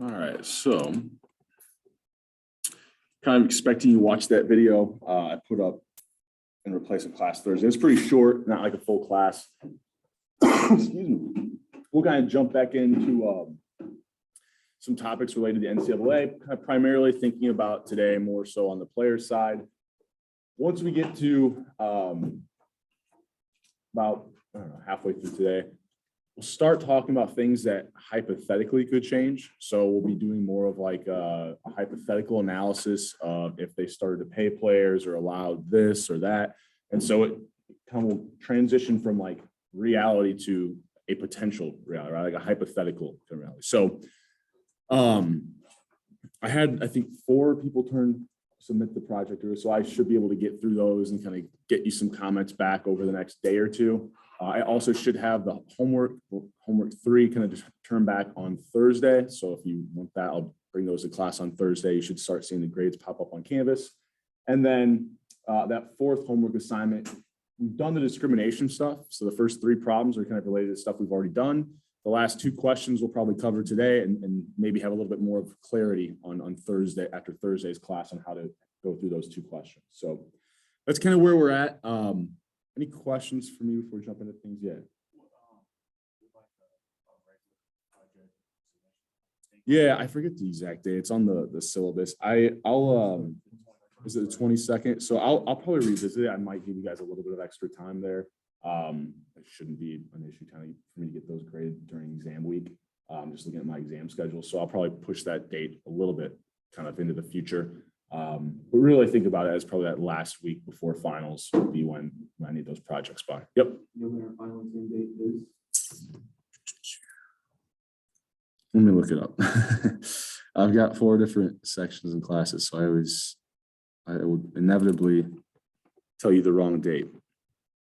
All right, so kind of expecting you to watch that video I put up in replacement class Thursday. It's pretty short, not like a full class. Excuse me. We'll kind of jump back into some topics related to NCAA, kind of primarily thinking about today more so on the player side. Once we get to about halfway through today, we'll start talking about things that hypothetically could change. So we'll be doing more of like a hypothetical analysis of if they started to pay players or allowed this or that. And so it kind of will transition from like reality to a potential reality, right? Like a hypothetical reality. So I had, I think, 4 people submit the project, so I should be able to get through those and kind of get you some comments back over the next day or two. I also should have the homework 3 kind of just turn back on Thursday. So if you want that, I'll bring those to class on Thursday. You should start seeing the grades pop up on Canvas. And then that 4th homework assignment, we've done the discrimination stuff. So the first 3 problems are kind of related to stuff we've already done. The last 2 questions we'll probably cover today and maybe have a little bit more of clarity on Thursday, after Thursday's class, on how to go through those 2 questions. So that's kind of where we're at. Any questions for me before we jump into things yet? Yeah, I forget the exact date. It's on the syllabus. I'll is it the 22nd? So I'll probably revisit it. I might give you guys a little bit of extra time there. It shouldn't be an issue kind of for me to get those graded during exam week. Just looking at my exam schedule. So I'll probably push that date a little bit kind of into the future. But really think about it as probably that last week before finals would be when I need those projects by. Yep. You know when our final exam date is? Let me look it up. I've got 4 different sections and classes, so I would inevitably tell you the wrong date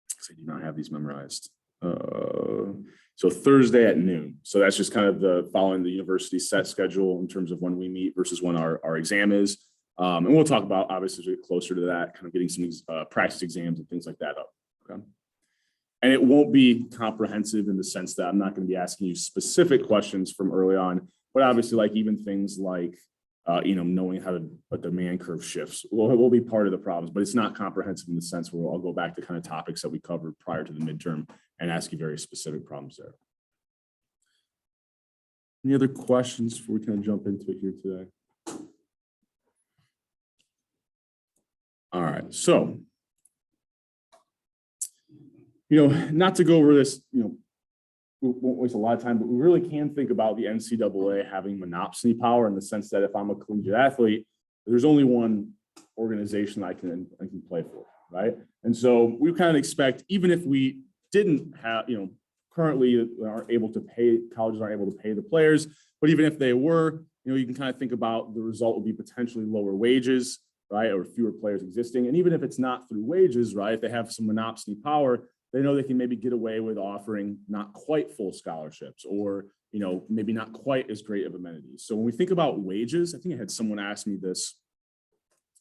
because I do not have these memorized. So Thursday at noon. So that's just kind of the following the university set schedule in terms of when we meet versus when our exam is. And we'll talk about, obviously, as we get closer to that, kind of getting some practice exams and things like that up. Okay. And it won't be comprehensive in the sense that I'm not going to be asking you specific questions from early on, but obviously, like even things like, knowing how a demand curve shifts will be part of the problems, but it's not comprehensive in the sense where I'll go back to kind of topics that we covered prior to the midterm and ask you very specific problems there. Any other questions before we kind of jump into it here today? All right, so, not to go over this, we won't waste a lot of time, but we really can think about the NCAA having monopsony power in the sense that if I'm a collegiate athlete, there's only one organization I can play for, right? And so we kind of expect, even if we didn't have, currently aren't able to pay, colleges aren't able to pay the players, but even if they were, you can kind of think about the result would be potentially lower wages, right? Or fewer players existing. And even if it's not through wages, right? If they have some monopsony power, they know they can maybe get away with offering not quite full scholarships or, maybe not quite as great of amenities. So when we think about wages, I think I had someone ask me this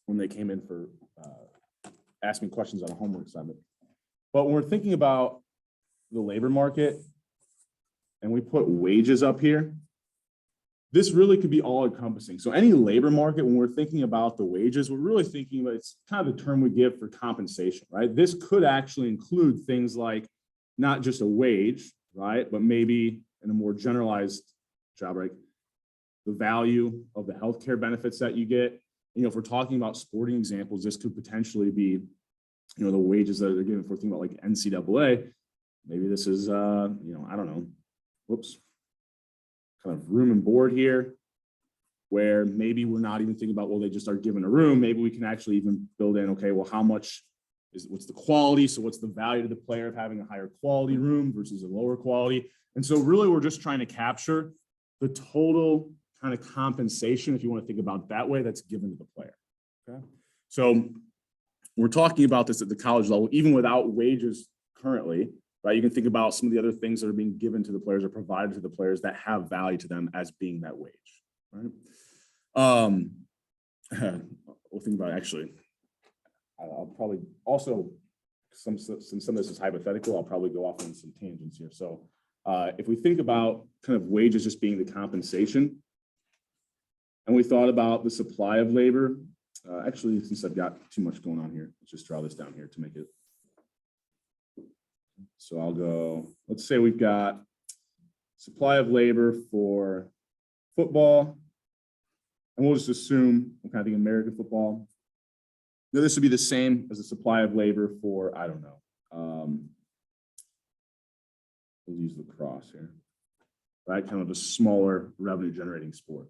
when they came in for asking questions on a homework assignment. But when we're thinking about the labor market and we put wages up here, this really could be all encompassing. So any labor market, when we're thinking about the wages, we're really thinking about, it's kind of the term we give for compensation, right? This could actually include things like not just a wage, right? But maybe in a more generalized job, right? The value of the healthcare benefits that you get. If we're talking about sporting examples, this could potentially be, the wages that they're giving. If we're thinking about like NCAA, maybe this is, I don't know, whoops. Kind of room and board here, where maybe we're not even thinking about, well, they just are given a room. Maybe we can actually even build in, okay, well, what's the quality? So what's the value to the player of having a higher quality room versus a lower quality? And so really we're just trying to capture the total kind of compensation, if you want to think about it that way, that's given to the player. Okay. So we're talking about this at the college level, even without wages currently. Right, you can think about some of the other things that are being given to the players or provided to the players that have value to them as being that wage. Right. We'll think about actually. I'll probably also since some of this is hypothetical, I'll probably go off on some tangents here. So if we think about kind of wages just being the compensation, And we thought about the supply of labor. Actually, since I've got too much going on here, let's just draw this down here to make it. So I'll go, let's say we've got supply of labor for football. And we'll just assume, I'm kind of thinking American football. Now, this would be the same as the supply of labor for, I don't know. We'll use lacrosse here, right? Kind of a smaller revenue generating sport.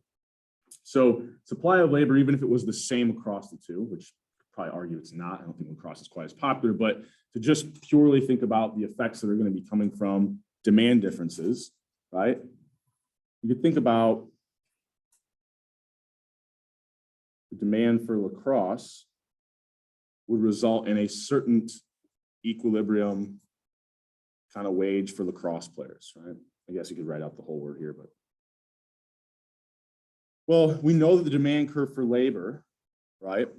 So supply of labor, even if it was the same across the two, which probably argue it's not, I don't think lacrosse is quite as popular, but to just purely think about the effects that are going to be coming from demand differences, right? You could think about the demand for lacrosse would result in a certain equilibrium kind of wage for lacrosse players, right? I guess you could write out the whole word here, but. Well, we know that the demand curve for labor, right,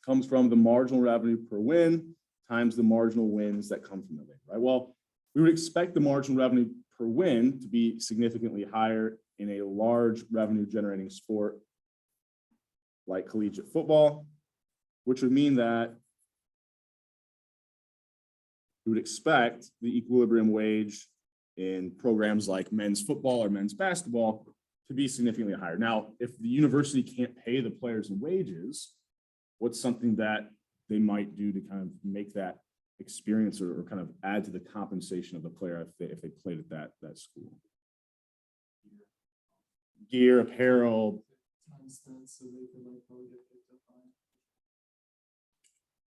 comes from the marginal revenue per win times the marginal wins that come from the labor, right? Well, we would expect the marginal revenue per win to be significantly higher in a large revenue generating sport like collegiate football, which would mean that we would expect the equilibrium wage in programs like men's football or men's basketball to be significantly higher. Now, if the university can't pay the players wages, what's something that they might do to kind of make that experience or kind of add to the compensation of the player if they played at that school? Gear, apparel,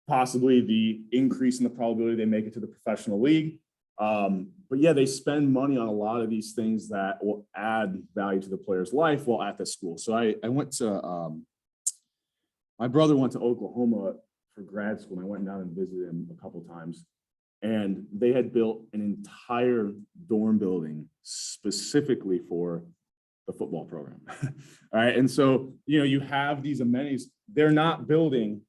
possibly the increase in the probability they make it to the professional league. But yeah, they spend money on a lot of these things that will add value to the player's life while at the school. So I went to, my brother went to Oklahoma for grad school, and I went down and visited him a couple times. And they had built an entire dorm building specifically for the football program. All right. And so, you have these amenities. They're not building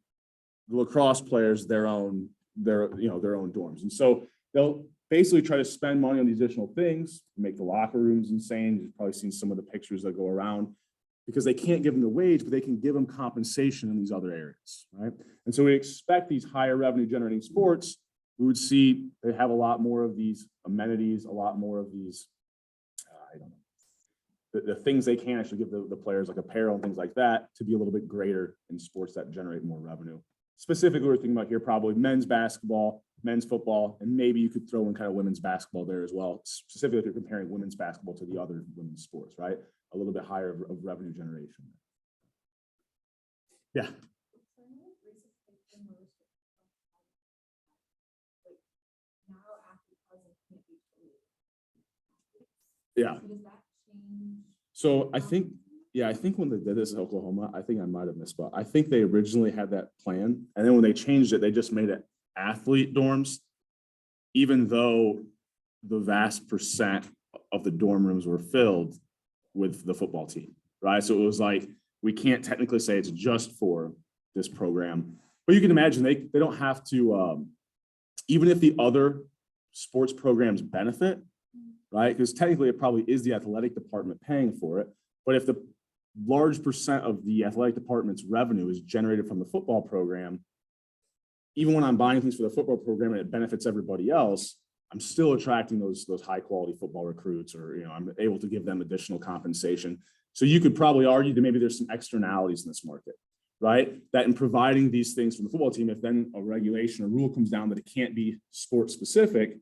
the lacrosse players their own dorms. And so they'll basically try to spend money on these additional things, make the locker rooms insane. You've probably seen some of the pictures that go around because they can't give them the wage, but they can give them compensation in these other areas, right? And so we expect these higher revenue generating sports, we would see they have a lot more of these amenities, a lot more of these, I don't know, the things they can actually give the players like apparel and things like that to be a little bit greater in sports that generate more revenue. Specifically, we're thinking about here probably men's basketball, men's football, and maybe you could throw in kind of women's basketball there as well. Specifically, if you're comparing women's basketball to the other women's sports, right? A little bit higher of revenue generation. Yeah. Yeah. So I think when they did this in Oklahoma, I think I might have missed, but I think they originally had that plan. And then when they changed it, they just made it athlete dorms, even though the vast percent of the dorm rooms were filled with the football team, right? So it was like, we can't technically say it's just for this program, but you can imagine they don't have to, even if the other sports programs benefit, right? Because technically it probably is the athletic department paying for it. But if the large percent of the athletic department's revenue is generated from the football program, even when I'm buying things for the football program and it benefits everybody else, I'm still attracting those high quality football recruits, or I'm able to give them additional compensation. So you could probably argue that maybe there's some externalities in this market, right? That in providing these things from the football team, if then a regulation or rule comes down that it can't be sport specific,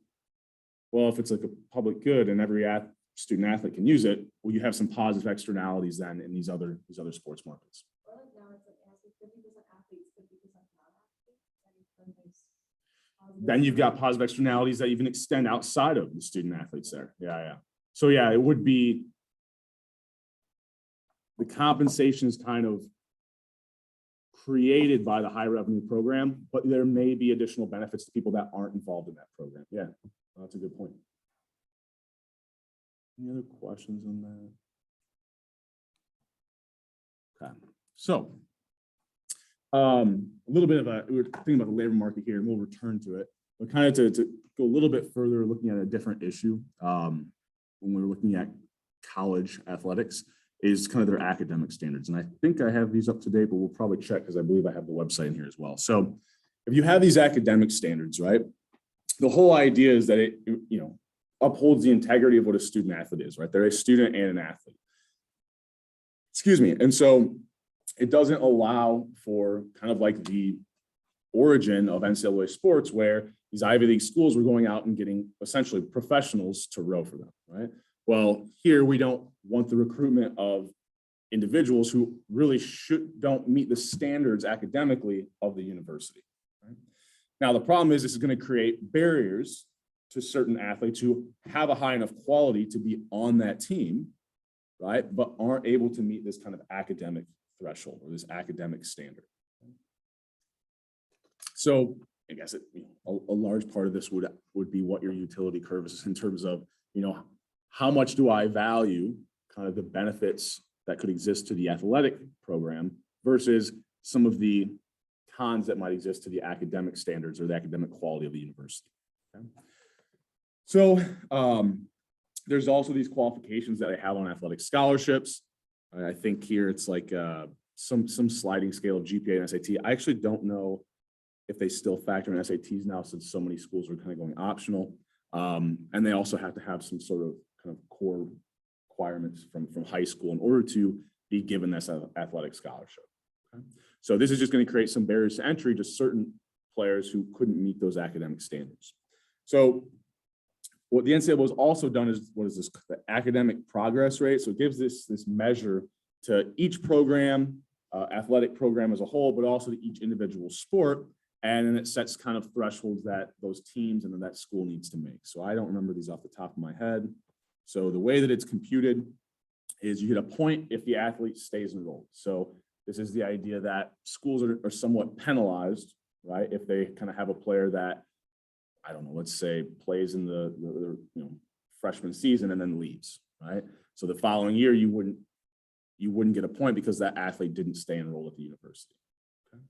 well, if it's like a public good and every student athlete can use it, well, you have some positive externalities then in these other sports markets. Then you've got positive externalities that even extend outside of the student athletes there. Yeah. So yeah, it would be, the compensation is kind of created by the high revenue program, but there may be additional benefits to people that aren't involved in that program. Yeah, that's a good point. Any other questions on that? Okay, so a little bit of we were thinking about the labor market here, and we'll return to it, but kind of to go a little bit further, looking at a different issue when we were looking at college athletics. is kind of their academic standards. And I think I have these up to date, but we'll probably check because I believe I have the website in here as well. So if you have these academic standards, right, the whole idea is that it, upholds the integrity of what a student athlete is, right? They're a student and an athlete. Excuse me. And so it doesn't allow for kind of like the origin of NCAA sports where these Ivy League schools were going out and getting essentially professionals to row for them, right? Well, here we don't want the recruitment of individuals who really don't meet the standards academically of the university. Right? Now, the problem is this is going to create barriers to certain athletes who have a high enough quality to be on that team, right? But aren't able to meet this kind of academic threshold or this academic standard. So I guess a large part of this would be what your utility curve is in terms of, how much do I value kind of the benefits that could exist to the athletic program versus some of the cons that might exist to the academic standards or the academic quality of the university. Okay? So there's also these qualifications that I have on athletic scholarships. I think here it's like some sliding scale of GPA and SAT. I actually don't know if they still factor in SATs now since so many schools are kind of going optional. And they also have to have some sort of kind of core requirements from high school in order to be given this athletic scholarship. Okay? So this is just going to create some barriers to entry to certain players who couldn't meet those academic standards. So what the NCAA has also done is, the academic progress rate. So it gives this measure to each program, athletic program as a whole, but also to each individual sport. And then it sets kind of thresholds that those teams and then that school needs to make. So I don't remember these off the top of my head. So the way that it's computed is you get a point if the athlete stays enrolled. So this is the idea that schools are somewhat penalized, right? If they kind of have a player that, I don't know, let's say plays in the freshman season and then leaves, right? So the following year you wouldn't get a point because that athlete didn't stay enrolled at the university. Okay?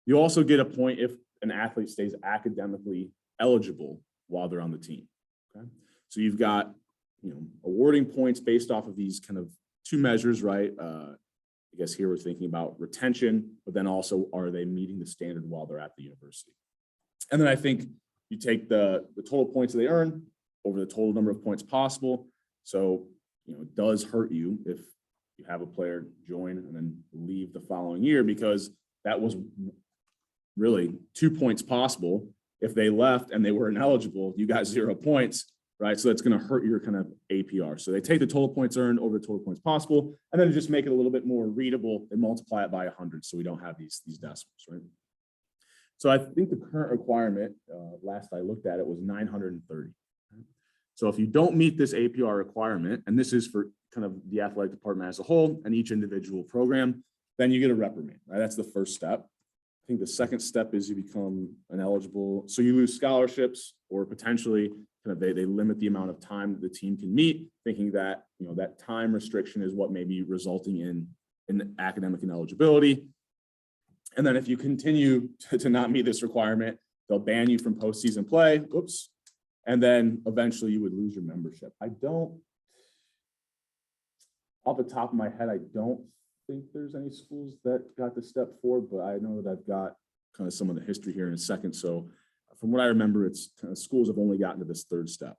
You also get a point if an athlete stays academically eligible while they're on the team. Okay? So you've got awarding points based off of these kind of two measures, right? I guess here we're thinking about retention, but then also are they meeting the standard while they're at the university? And then I think you take the total points that they earn over the total number of points possible. So, it does hurt you if you have a player join and then leave the following year because that was really 2 points possible. If they left and they were ineligible, you got 0 points, right? So that's going to hurt your kind of APR. So they take the total points earned over the total points possible, and then just make it a little bit more readable. They multiply it by 100. So we don't have these decimals, right? So I think the current requirement, last I looked at it, was 930. So if you don't meet this APR requirement, and this is for kind of the athletic department as a whole and each individual program, then you get a reprimand, right? That's the first step. I think the second step is you become ineligible. So you lose scholarships or potentially kind of they limit the amount of time that the team can meet, thinking that, that time restriction is what may be resulting in academic ineligibility. And then if you continue to not meet this requirement, they'll ban you from postseason play. Whoops. And then eventually you would lose your membership. Off the top of my head, I don't think there's any schools that got to step 4, but I know that I've got kind of some of the history here in a second. So from what I remember, it's kind of schools have only gotten to this 3rd step.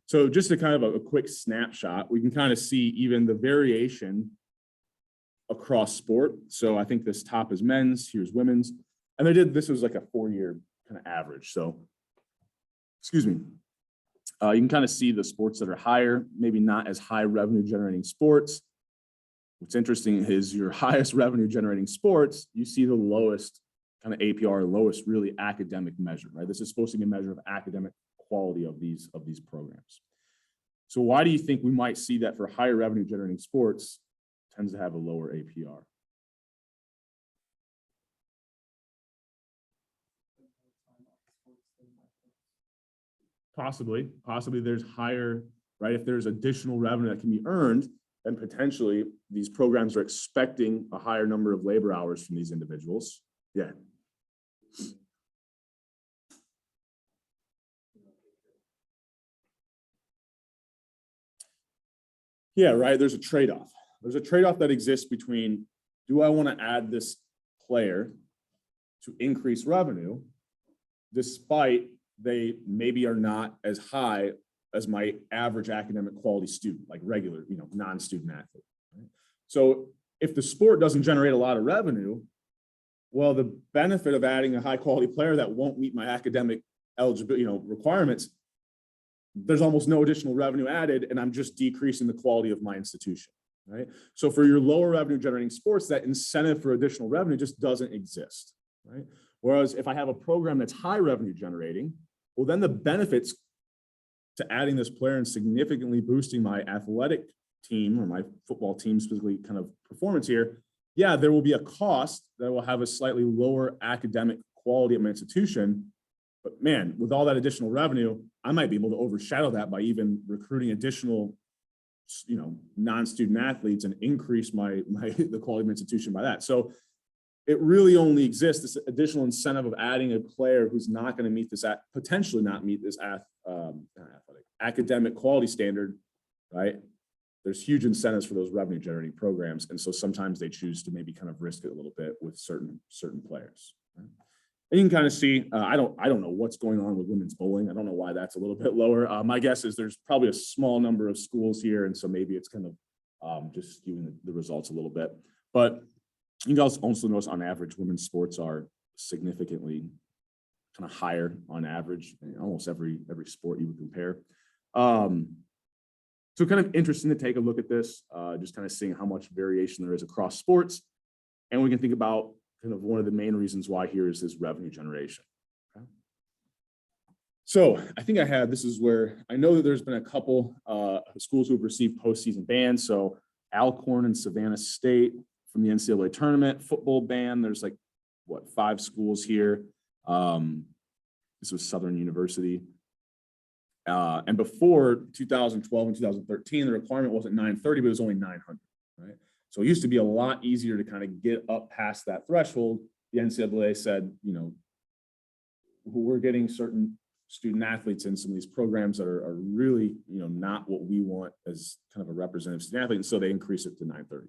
So just a kind of a quick snapshot, we can kind of see even the variation across sport. So I think this top is men's, here's women's. And this was like a 4-year kind of average. So, excuse me. You can kind of see the sports that are higher, maybe not as high revenue generating sports. What's interesting is your highest revenue generating sports, you see the lowest kind of APR, lowest really academic measure, right? This is supposed to be a measure of academic quality of these programs. So why do you think we might see that for higher revenue generating sports tends to have a lower APR? Possibly there's higher, right? If there's additional revenue that can be earned, then potentially these programs are expecting a higher number of labor hours from these individuals. Yeah. Yeah, right. There's a trade-off, there's a trade-off that exists between, do I want to add this player to increase revenue, despite they maybe are not as high as my average academic quality student, like regular, non-student athlete. Right? So if the sport doesn't generate a lot of revenue, well, the benefit of adding a high quality player that won't meet my academic eligibility, requirements, there's almost no additional revenue added, and I'm just decreasing the quality of my institution, right? So for your lower revenue generating sports, that incentive for additional revenue just doesn't exist, right? Whereas if I have a program that's high revenue generating, well, then the benefits to adding this player and significantly boosting my athletic team or my football team specifically kind of performance here, yeah, there will be a cost that will have a slightly lower academic quality of my institution. But man, with all that additional revenue, I might be able to overshadow that by even recruiting additional, non-student athletes and increase the quality of my institution by that. So it really only exists, this additional incentive of adding a player who's not going to meet this, potentially not meet this academic quality standard, right? There's huge incentives for those revenue generating programs. And so sometimes they choose to maybe kind of risk it a little bit with certain players. Right? And you can kind of see, I don't know what's going on with women's bowling. I don't know why that's a little bit lower. My guess is there's probably a small number of schools here. And so maybe it's kind of just skewing the results a little bit. But you can also notice on average, women's sports are significantly kind of higher on average in almost every sport you would compare. So kind of interesting to take a look at this, just kind of seeing how much variation there is across sports. And we can think about kind of one of the main reasons why here is this revenue generation. Okay. So I think this is where I know that there's been a couple schools who have received postseason bans. So Alcorn and Savannah State from the NCAA tournament, football ban. There's 5 schools here. This was Southern University. And before 2012 and 2013, the requirement wasn't 930, but it was only 900, right? So it used to be a lot easier to kind of get up past that threshold. The NCAA said, we're getting certain student athletes in some of these programs that are really, not what we want as kind of a representative student athlete. And so they increased it to 930.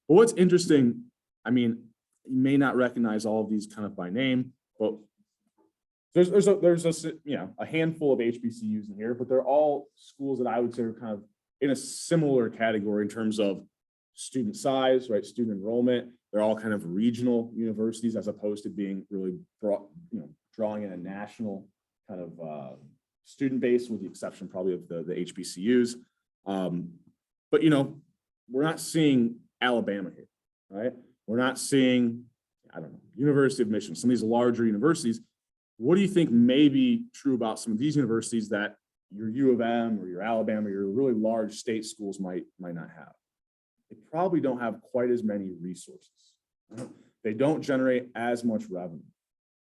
But what's interesting, you may not recognize all of these kind of by name, but there's a handful of HBCUs in here, but they're all schools that I would say are kind of in a similar category in terms of student size, right? Student enrollment. They're all kind of regional universities as opposed to being really drawing in a national kind of student base, with the exception probably of the HBCUs. But we're not seeing Alabama here, right? We're not seeing, University of Michigan, some of these larger universities. What do you think may be true about some of these universities that your U of M or your Alabama, your really large state schools might not have? They probably don't have quite as many resources. Right? They don't generate as much revenue.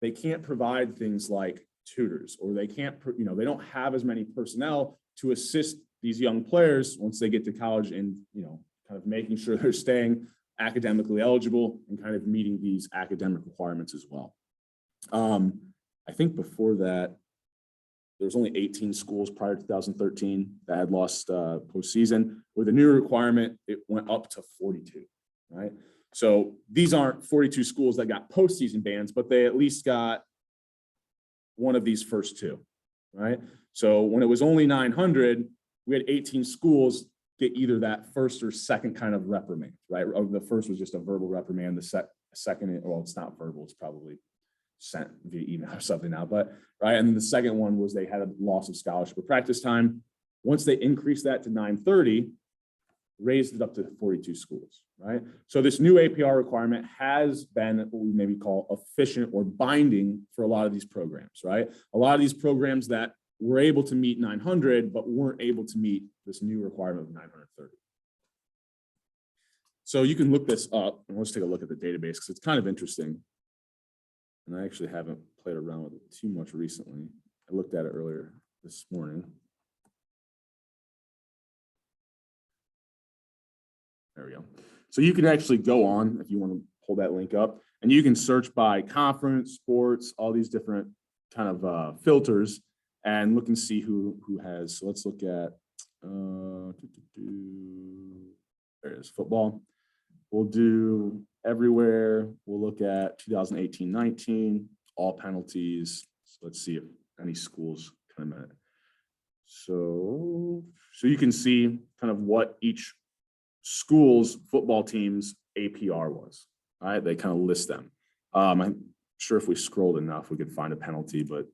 They can't provide things like tutors, or they can't, they don't have as many personnel to assist these young players once they get to college and, kind of making sure they're staying academically eligible and kind of meeting these academic requirements as well. I think before that, there was only 18 schools prior to 2013 that had lost postseason. With the new requirement, it went up to 42, right? So these aren't 42 schools that got postseason bans, but they at least got one of these first 2, right? So when it was only 900, we had 18 schools get either that first or second kind of reprimand, right? The first was just a verbal reprimand. The second, well, it's not verbal, it's probably sent via email or something now, but right. And then the second one was they had a loss of scholarship or practice time. Once they increased that to 930, raised it up to 42 schools, right? So this new APR requirement has been what we maybe call efficient or binding for a lot of these programs, right? A lot of these programs that were able to meet 900, but weren't able to meet this new requirement of 930. So you can look this up, and let's take a look at the database because it's kind of interesting. And I actually haven't played around with it too much recently. I looked at it earlier this morning. There we go. So you can actually go on, if you want to pull that link up, and you can search by conference, sports, all these different kind of filters, and look and see who has. So let's look at, there it there it is, football. We'll do everywhere. We'll look at 2018-19, all penalties. So let's see if any schools come in. So you can see kind of what each school's football team's APR was. All right, they kind of list them. I'm sure if we scrolled enough, we could find a penalty, but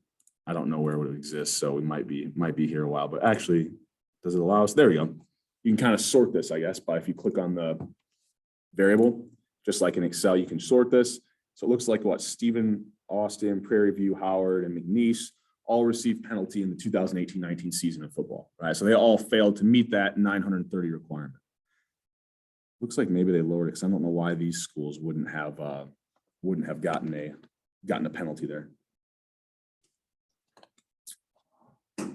I don't know where it would exist. So we might be here a while. But actually, does it allow us? There we go. You can kind of sort this, I guess, by if you click on the variable, just like in Excel, you can sort this. So it looks like what Stephen, Austin, Prairie View, Howard, and McNeese all received penalty in the 2018-19 season of football, right? So they all failed to meet that 930 requirement. Looks like maybe they lowered it because I don't know why these schools wouldn't have gotten a penalty there.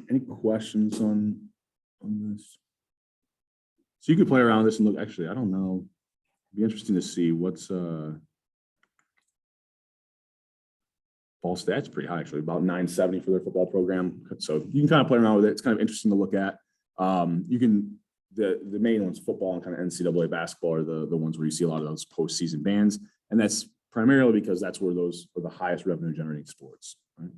Any questions on this? So you could play around with this and look. Actually, I don't know. It'd be interesting to see what's Ball Stat's pretty high, actually, about 970 for their football program. So you can kind of play around with it. It's kind of interesting to look at. You can, the main ones, football and kind of NCAA basketball are the ones where you see a lot of those postseason bans. And that's primarily because that's where those are the highest revenue generating sports. Right?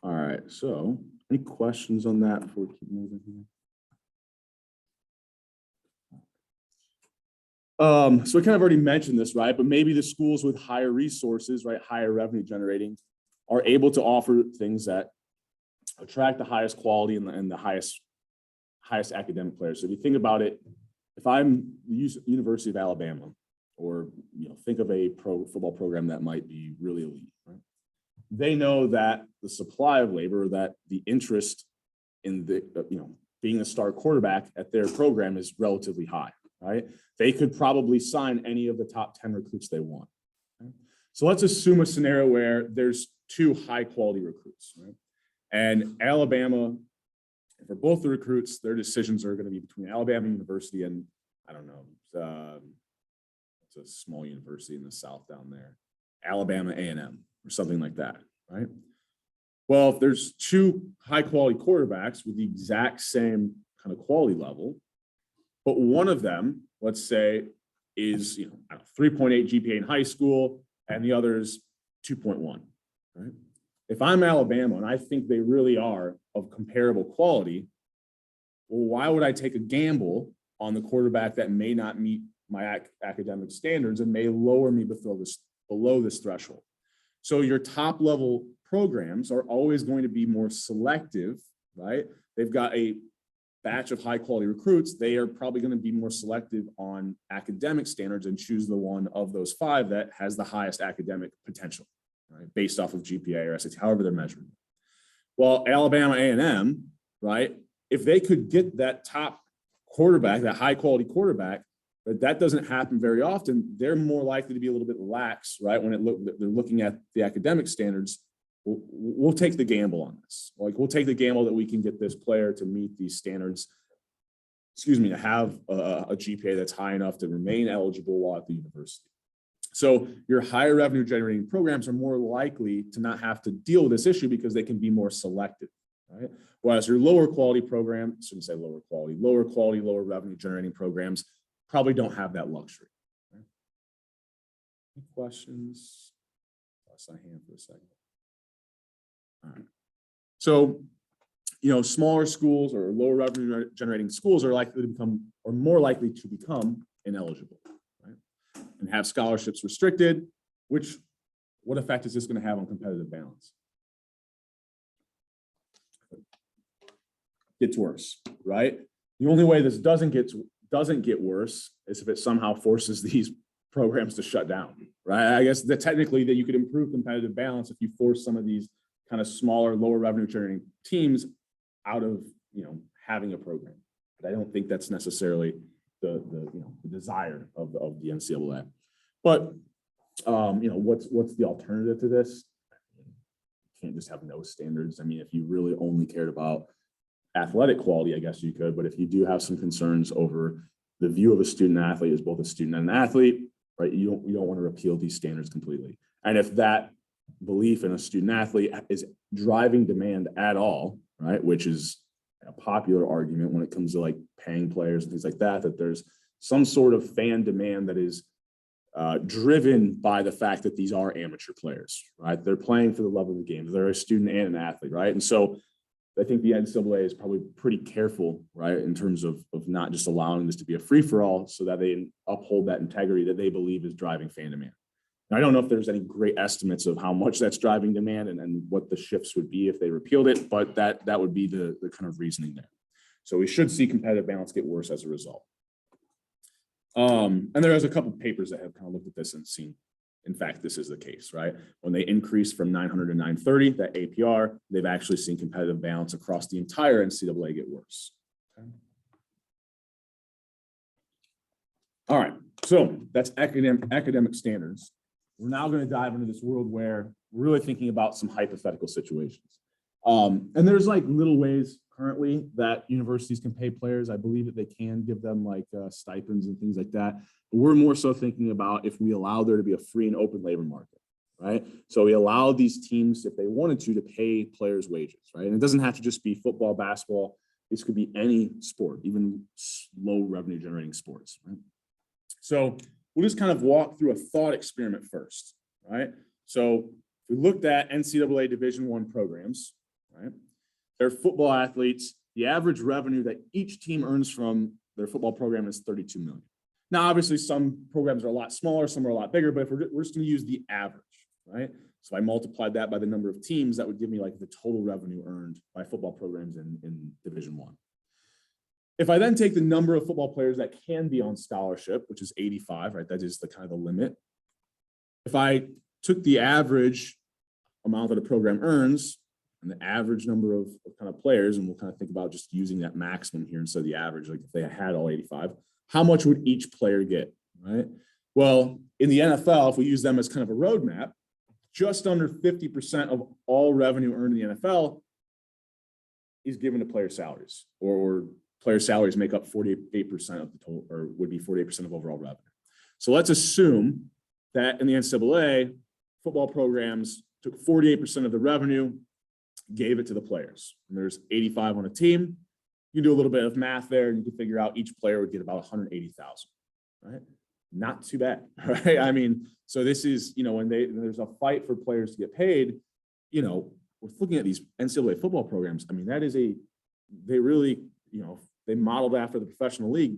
All right, so any questions on that before we keep moving here? So we kind of already mentioned this, right? But maybe the schools with higher resources, right, higher revenue generating, are able to offer things that attract the highest quality and the highest academic players. So if you think about it, if I'm the University of Alabama, or think of a pro football program that might be really elite, right? They know that the supply of labor, that the interest in the being the star quarterback at their program is relatively high, right? They could probably sign any of the top 10 recruits they want. Right? So let's assume a scenario where there's two high quality recruits, right? And Alabama, for both the recruits, their decisions are going to be between Alabama University and, I don't know, it's a small university in the South down there, Alabama A&M or something like that, right? Well, if there's two high quality quarterbacks with the exact same kind of quality level, but one of them, let's say, is 3.8 GPA in high school and the other's 2.1, right? If I'm Alabama and I think they really are of comparable quality, well, why would I take a gamble on the quarterback that may not meet my academic standards and may lower me below this threshold? So your top level programs are always going to be more selective, right? They've got a batch of high quality recruits. They are probably going to be more selective on academic standards and choose the one of those five that has the highest academic potential, right? Based off of GPA or SAT, however they're measuring. Well, Alabama A&M, right? If they could get that top quarterback, that high quality quarterback, but that doesn't happen very often, they're more likely to be a little bit lax, right? When they're looking at the academic standards, we'll take the gamble on this. Like, we'll take the gamble that we can get this player to meet these standards, to have a GPA that's high enough to remain eligible while at the university. So your higher revenue generating programs are more likely to not have to deal with this issue because they can be more selective, right? Whereas your lower quality program, lower quality, lower revenue generating programs probably don't have that luxury. Right? Any questions? Toss my hand for a second. All right. So, smaller schools or lower revenue generating schools are likely to become, or more likely to become, ineligible, right? And have scholarships restricted, what effect is this going to have on competitive balance? Gets worse, right? The only way this doesn't get worse is if it somehow forces these programs to shut down, right? I guess that technically that you could improve competitive balance if you force some of these kind of smaller, lower revenue generating teams out of, having a program. But I don't think that's necessarily the desire of the NCAA. But what's the alternative to this? You can't just have no standards. I mean, if you really only cared about athletic quality, I guess you could. But if you do have some concerns over the view of a student athlete as both a student and an athlete, right? You don't want to repeal these standards completely. And if that belief in a student athlete is driving demand at all, right, which is a popular argument when it comes to like paying players and things like that, that there's some sort of fan demand that is driven by the fact that these are amateur players, right? They're playing for the love of the game. They're a student and an athlete, right? And so I think the NCAA is probably pretty careful, right, in terms of not just allowing this to be a free-for-all so that they uphold that integrity that they believe is driving fan demand. Now, I don't know if there's any great estimates of how much that's driving demand and what the shifts would be if they repealed it, but that would be the kind of reasoning there. So we should see competitive balance get worse as a result. And there is a couple of papers that have kind of looked at this and seen, in fact, this is the case, right? When they increase from 900 to 930, that APR, they've actually seen competitive balance across the entire NCAA get worse. Okay. All right, so that's academic standards. We're now going to dive into this world where we're really thinking about some hypothetical situations. And there's like little ways currently that universities can pay players. I believe that they can give them like stipends and things like that. But we're more so thinking about if we allow there to be a free and open labor market, right? So we allow these teams, if they wanted to pay players wages, right? And it doesn't have to just be football, basketball. This could be any sport, even low revenue generating sports, right? So we'll just kind of walk through a thought experiment first, right? So if we looked at NCAA Division I programs, right? They're football athletes. The average revenue that each team earns from their football program is $32 million. Now, obviously, some programs are a lot smaller, some are a lot bigger, but if we're just going to use the average, right? So I multiplied that by the number of teams, that would give me like the total revenue earned by football programs in Division I. If I then take the number of football players that can be on scholarship, which is 85, right? That is the kind of the limit. If I took the average amount that a program earns and the average number of kind of players, and we'll kind of think about just using that maximum here instead of the average, like if they had all 85, how much would each player get, right? Well, in the NFL, if we use them as kind of a roadmap, just under 50% of all revenue earned in the NFL is given to player salaries, or player salaries make up 48% of the total, or would be 48% of overall revenue. So let's assume that in the NCAA, football programs took 48% of the revenue, gave it to the players. And there's 85 on a team. You do a little bit of math there and you can figure out each player would get about 180,000, right? Not too bad, right? I mean, so this is, you know, when there's a fight for players to get paid, you know, we're looking at these NCAA football programs. I mean, they really, you know, they modeled after the professional league.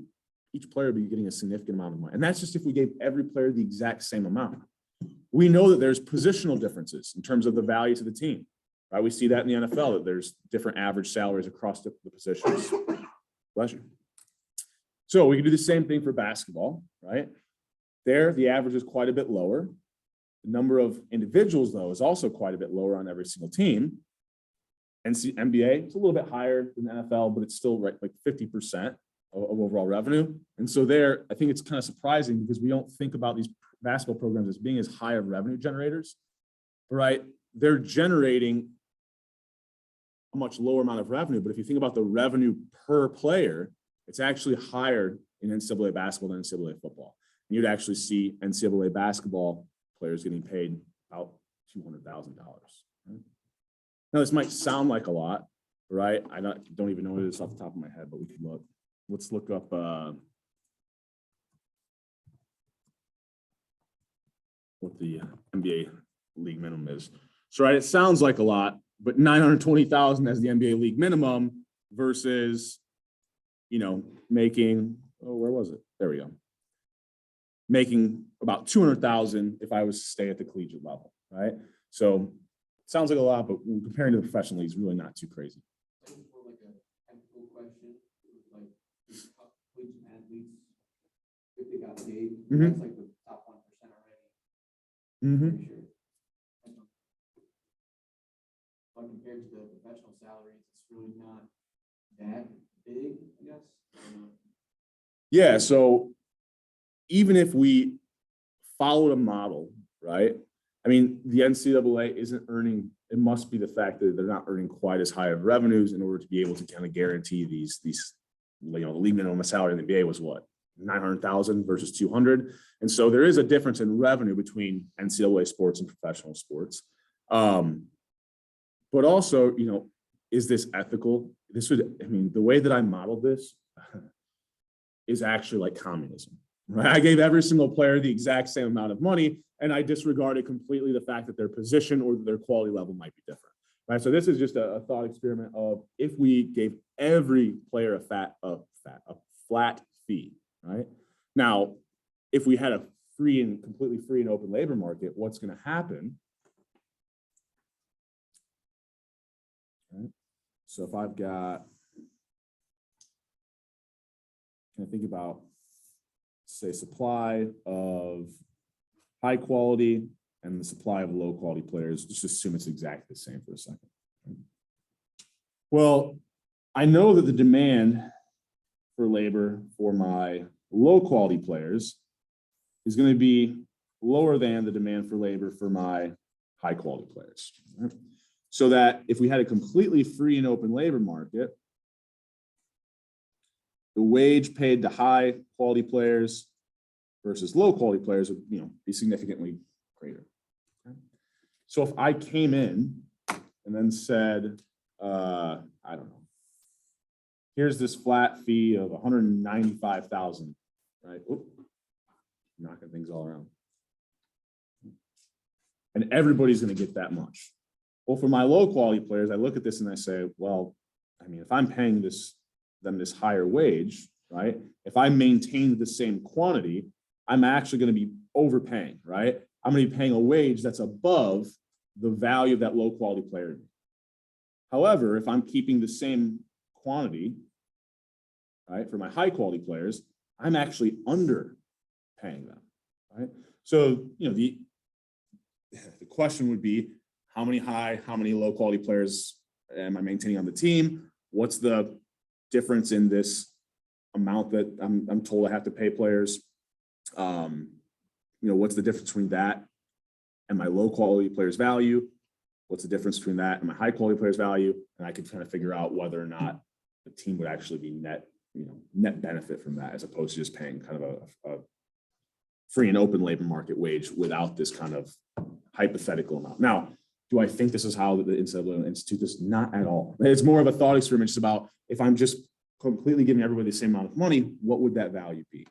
Each player would be getting a significant amount of money. And that's just if we gave every player the exact same amount. We know that there's positional differences in terms of the value to the team. Right, we see that in the NFL, that there's different average salaries across the positions. Bless you. So we can do the same thing for basketball, right? There, the average is quite a bit lower. The number of individuals, though, is also quite a bit lower on every single team. NBA, it's a little bit higher than the NFL, but it's still right, like 50% of overall revenue. And so there, I think it's kind of surprising because we don't think about these basketball programs as being as high of revenue generators, right? They're generating a much lower amount of revenue. But if you think about the revenue per player, it's actually higher in NCAA basketball than NCAA football. And you'd actually see NCAA basketball players getting paid about $200,000. Right? Now, this might sound like a lot, right? I don't even know what it is off the top of my head, but we can look. Let's look up what the NBA league minimum is. So, right, it sounds like a lot, but 920,000 as the NBA league minimum versus, you know, making, where was it? There we go. Making about 200,000 if I was to stay at the collegiate level, right? So it sounds like a lot, but comparing to the professional league is really not too crazy. For like a technical question, like collegiate athletes, if they got paid, that's like the top 1% already. Pretty sure. But compared to the professional salaries, it's really not that big, I guess. Yeah, so even if we followed a model, right? I mean, the NCAA isn't earning, it must be the fact that they're not earning quite as high of revenues in order to be able to kind of guarantee these, you know, the league minimum salary in the NBA was what? 900,000 versus 200. And so there is a difference in revenue between NCAA sports and professional sports. But also, you know, is this ethical? this would, I mean, the way that I modeled this is actually like communism, right? I gave every single player the exact same amount of money, and I disregarded completely the fact that their position or their quality level might be different, right? So this is just a thought experiment of if we gave every player a flat fee, right? Now, if we had a completely free and open labor market, what's going to happen? Right? So if I've got, can I think about, say, supply of high quality and the supply of low quality players, just assume it's exactly the same for a second. Well, I know that the demand for labor for my low quality players is going to be lower than the demand for labor for my high quality players. Right? So that if we had a completely free and open labor market, the wage paid to high quality players versus low quality players would, be significantly greater. Okay? So if I came in and then said, I don't know, here's this flat fee of $195,000, right? Oop, knocking things all around. And everybody's going to get that much. Well, for my low quality players, I look at this and I say, well, I mean, if I'm paying them this higher wage, right? If I maintain the same quantity, I'm actually going to be overpaying, right? I'm going to be paying a wage that's above the value of that low quality player. However, if I'm keeping the same quantity, right, for my high quality players, I'm actually underpaying them, right? So, the question would be, how many low quality players am I maintaining on the team? What's the difference in this amount that I'm told I have to pay players? What's the difference between that and my low quality players' value? What's the difference between that and my high quality players' value? And I can kind of figure out whether or not the team would actually be net benefit from that, as opposed to just paying kind of a free and open labor market wage without this kind of hypothetical amount. Now, do I think this is how the NCAA Institute does? Not at all. It's more of a thought experiment. It's about, if I'm just completely giving everybody the same amount of money, what would that value be?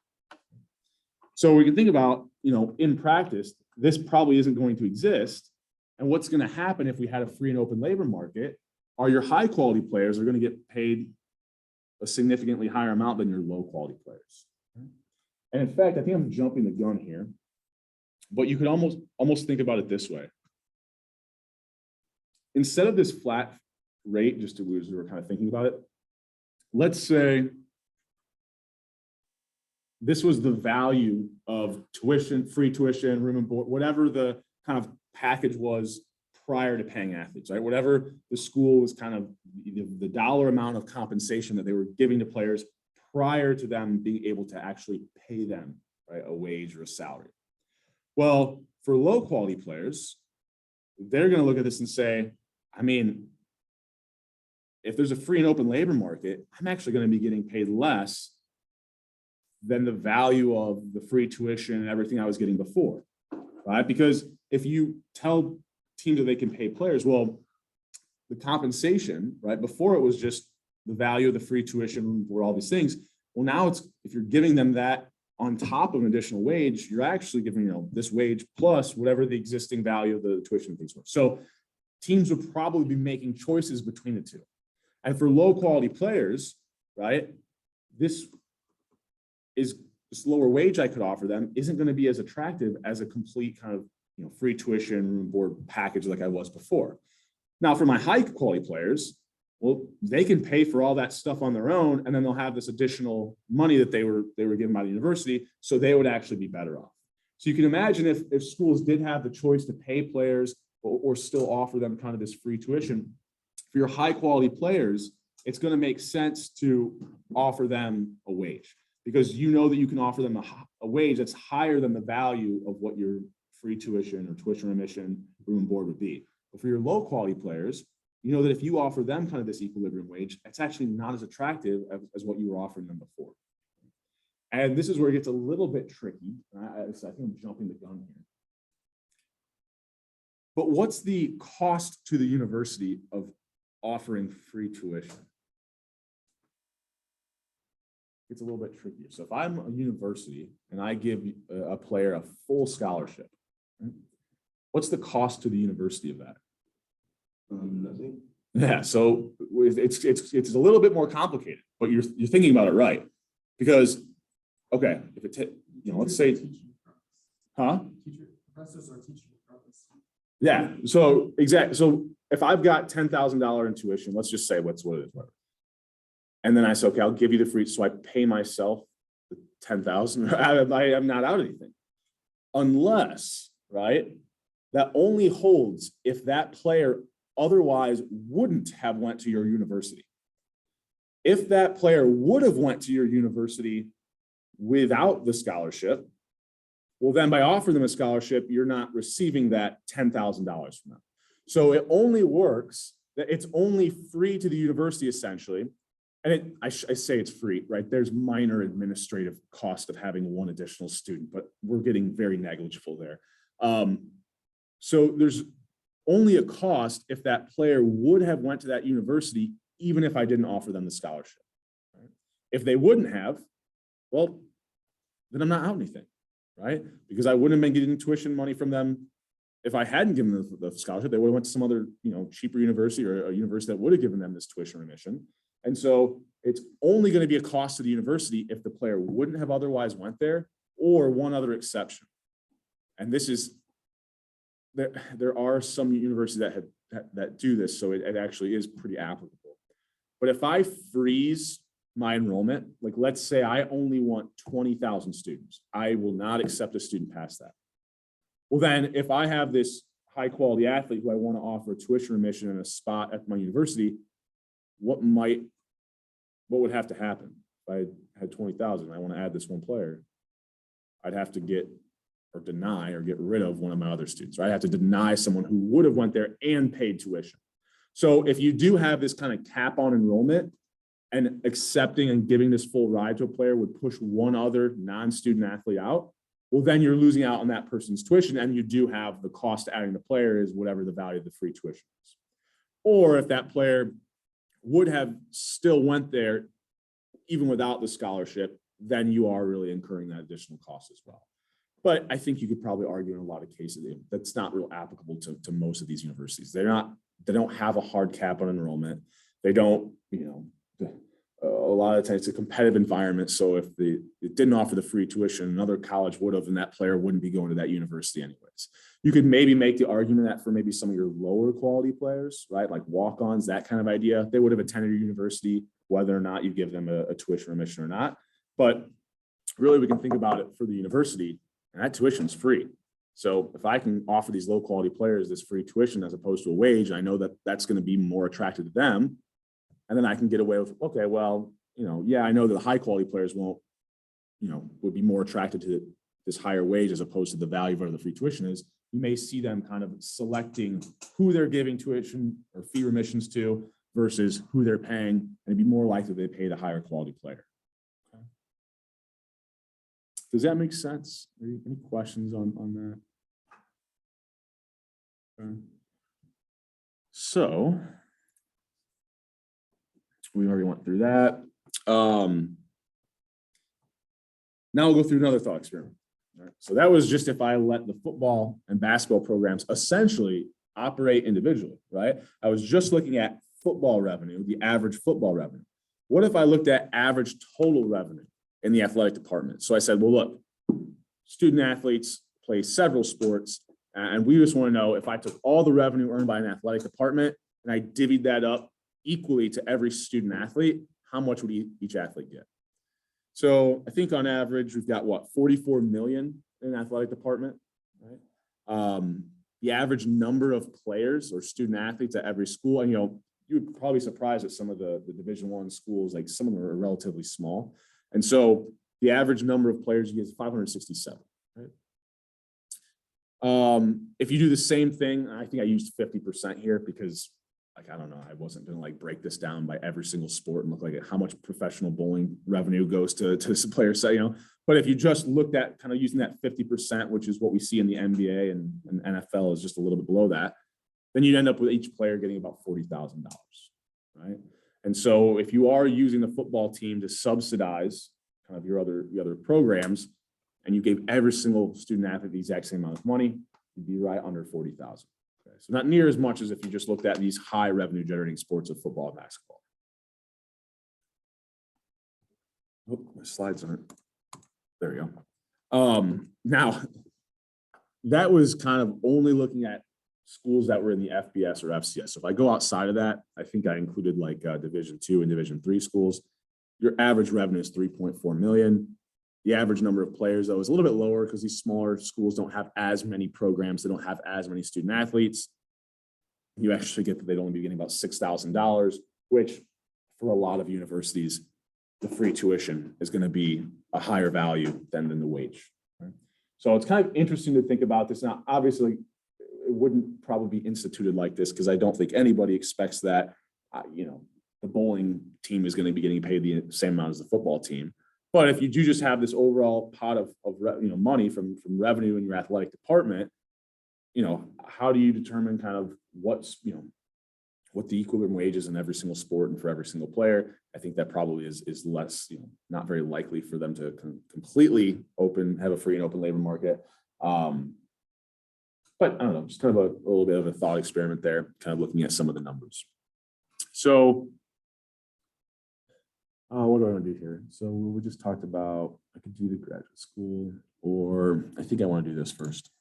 So we can think about, in practice, this probably isn't going to exist. And what's going to happen if we had a free and open labor market are your high quality players are going to get paid a significantly higher amount than your low quality players. And in fact, I think I'm jumping the gun here, but you could almost think about it this way. Instead of this flat rate, just as we were kind of thinking about it, let's say this was the value of tuition, free tuition, room and board, whatever the kind of package was prior to paying athletes, right? Whatever the school was kind of the dollar amount of compensation that they were giving to players prior to them being able to actually pay them, right, a wage or a salary. Well, for low quality players, they're going to look at this and say, I mean, if there's a free and open labor market, I'm actually going to be getting paid less than the value of the free tuition and everything I was getting before, right? Because if you tell teams that they can pay players, well, the compensation, right, before it was just the value of the free tuition for all these things. Well, now it's, if you're giving them that on top of an additional wage, you're actually giving, this wage plus whatever the existing value of the tuition things were. So teams would probably be making choices between the two. And for low quality players, right, this lower wage I could offer them isn't going to be as attractive as a complete kind of, free tuition, room and board package like I was before. Now, for my high quality players, well, they can pay for all that stuff on their own, and then they'll have this additional money that they were given by the university, so they would actually be better off. So you can imagine if schools did have the choice to pay players or still offer them kind of this free tuition, for your high quality players, it's going to make sense to offer them a wage, because you know that you can offer them a wage that's higher than the value of what your free tuition or tuition remission, room and board would be. But for your low quality players, you know that if you offer them kind of this equilibrium wage, it's actually not as attractive as what you were offering them before. And this is where it gets a little bit tricky. I think I'm jumping the gun here. But what's the cost to the university of offering free tuition? gets a little bit trickier. So if I'm a university and I give a player a full scholarship, right, what's the cost to the university of that? Nothing. Yeah, so it's a little bit more complicated, but you're thinking about it right, because okay, if it let's say, Professors are teaching purpose. yeah, so exactly. So if I've got $10,000 in tuition, let's just say what it is, whatever. And then I say, okay, I'll give you the free, so I pay myself the 10,000. I'm not out anything, unless, right, that only holds if that player otherwise wouldn't have went to your university. If that player would have went to your university without the scholarship, well, then by offering them a scholarship, you're not receiving that $10,000 from them. So it only works, that it's only free to the university essentially. And I say it's free, right? There's minor administrative cost of having one additional student, but we're getting very negligible there. So there's only a cost if that player would have went to that university, even if I didn't offer them the scholarship. Right? If they wouldn't have, well, then I'm not out anything, right? Because I wouldn't have been getting tuition money from them. If I hadn't given them the scholarship, they would have went to some other, cheaper university or a university that would have given them this tuition remission. And so it's only going to be a cost to the university if the player wouldn't have otherwise went there, or one other exception. And this is, there are some universities that do this, so it actually is pretty applicable. But if I freeze my enrollment, like let's say I only want 20,000 students, I will not accept a student past that. Well, then if I have this high quality athlete who I want to offer tuition remission and a spot at my university, what would have to happen? If I had 20,000, I want to add this one player, I'd have to deny or get rid of one of my other students, right? I have to deny someone who would have went there and paid tuition. So if you do have this kind of cap on enrollment, and accepting and giving this full ride to a player would push one other non-student athlete out, well, then you're losing out on that person's tuition, and you do have the cost to adding the player is whatever the value of the free tuition is. Or if that player would have still went there even without the scholarship, then you are really incurring that additional cost as well. But I think you could probably argue in a lot of cases that's not real applicable to most of these universities. They don't have a hard cap on enrollment. They don't, a lot of times it's a competitive environment. So if it didn't offer the free tuition, another college would have, and that player wouldn't be going to that university anyways. You could maybe make the argument that for maybe some of your lower quality players, right, like walk-ons, that kind of idea, they would have attended your university, whether or not you give them a tuition remission or not. But really, we can think about it for the university, and that tuition is free. So if I can offer these low quality players this free tuition as opposed to a wage, I know that that's going to be more attractive to them. And then I can get away with, okay, well, yeah, I know that the high quality players would be more attracted to this higher wage as opposed to the value of whatever the free tuition is. You may see them kind of selecting who they're giving tuition or fee remissions to versus who they're paying, and it'd be more likely they pay the higher quality player. Okay. Does that make sense? Any questions on that? Okay. So we already went through that. Now we'll go through another thought experiment. Right? So that was just if I let the football and basketball programs essentially operate individually, right? I was just looking at football revenue, the average football revenue. What if I looked at average total revenue in the athletic department? So I said, well, look, student athletes play several sports, and we just want to know if I took all the revenue earned by an athletic department and I divvied that up equally to every student athlete, how much would each athlete get? So I think on average, we've got 44 million in an athletic department, right? The average number of players or student athletes at every school, and you would probably be surprised at some of the Division I schools, like some of them are relatively small. And so the average number of players you get is 567, right? If you do the same thing, I think I used 50% here because I don't know, I wasn't going to break this down by every single sport and look like how much professional bowling revenue goes to this player set, but if you just looked at kind of using that 50%, which is what we see in the NBA and NFL is just a little bit below that, then you'd end up with each player getting about $40,000, right? And so if you are using the football team to subsidize kind of your other programs, and you gave every single student athlete the exact same amount of money, you'd be right under 40,000. Okay, so not near as much as if you just looked at these high revenue generating sports of football and basketball. Oh, my slides aren't. There we go. Now, that was kind of only looking at schools that were in the FBS or FCS. So if I go outside of that, I think I included like Division II and Division III schools. Your average revenue is 3.4 million. The average number of players, though, is a little bit lower because these smaller schools don't have as many programs. They don't have as many student athletes. You actually get that they'd only be getting about $6,000, which for a lot of universities, the free tuition is going to be a higher value than the wage. Right? So it's kind of interesting to think about this. Now, obviously, it wouldn't probably be instituted like this because I don't think anybody expects that, the bowling team is going to be getting paid the same amount as the football team. But if you do just have this overall pot of money from revenue in your athletic department, how do you determine kind of what the equilibrium wage is in every single sport and for every single player? I think that probably is less, not very likely for them to completely have a free and open labor market. But I don't know, just kind of a little bit of a thought experiment there, kind of looking at some of the numbers. So what do I want to do here? So we just talked about, I could do the graduate school, or I think I want to do this first.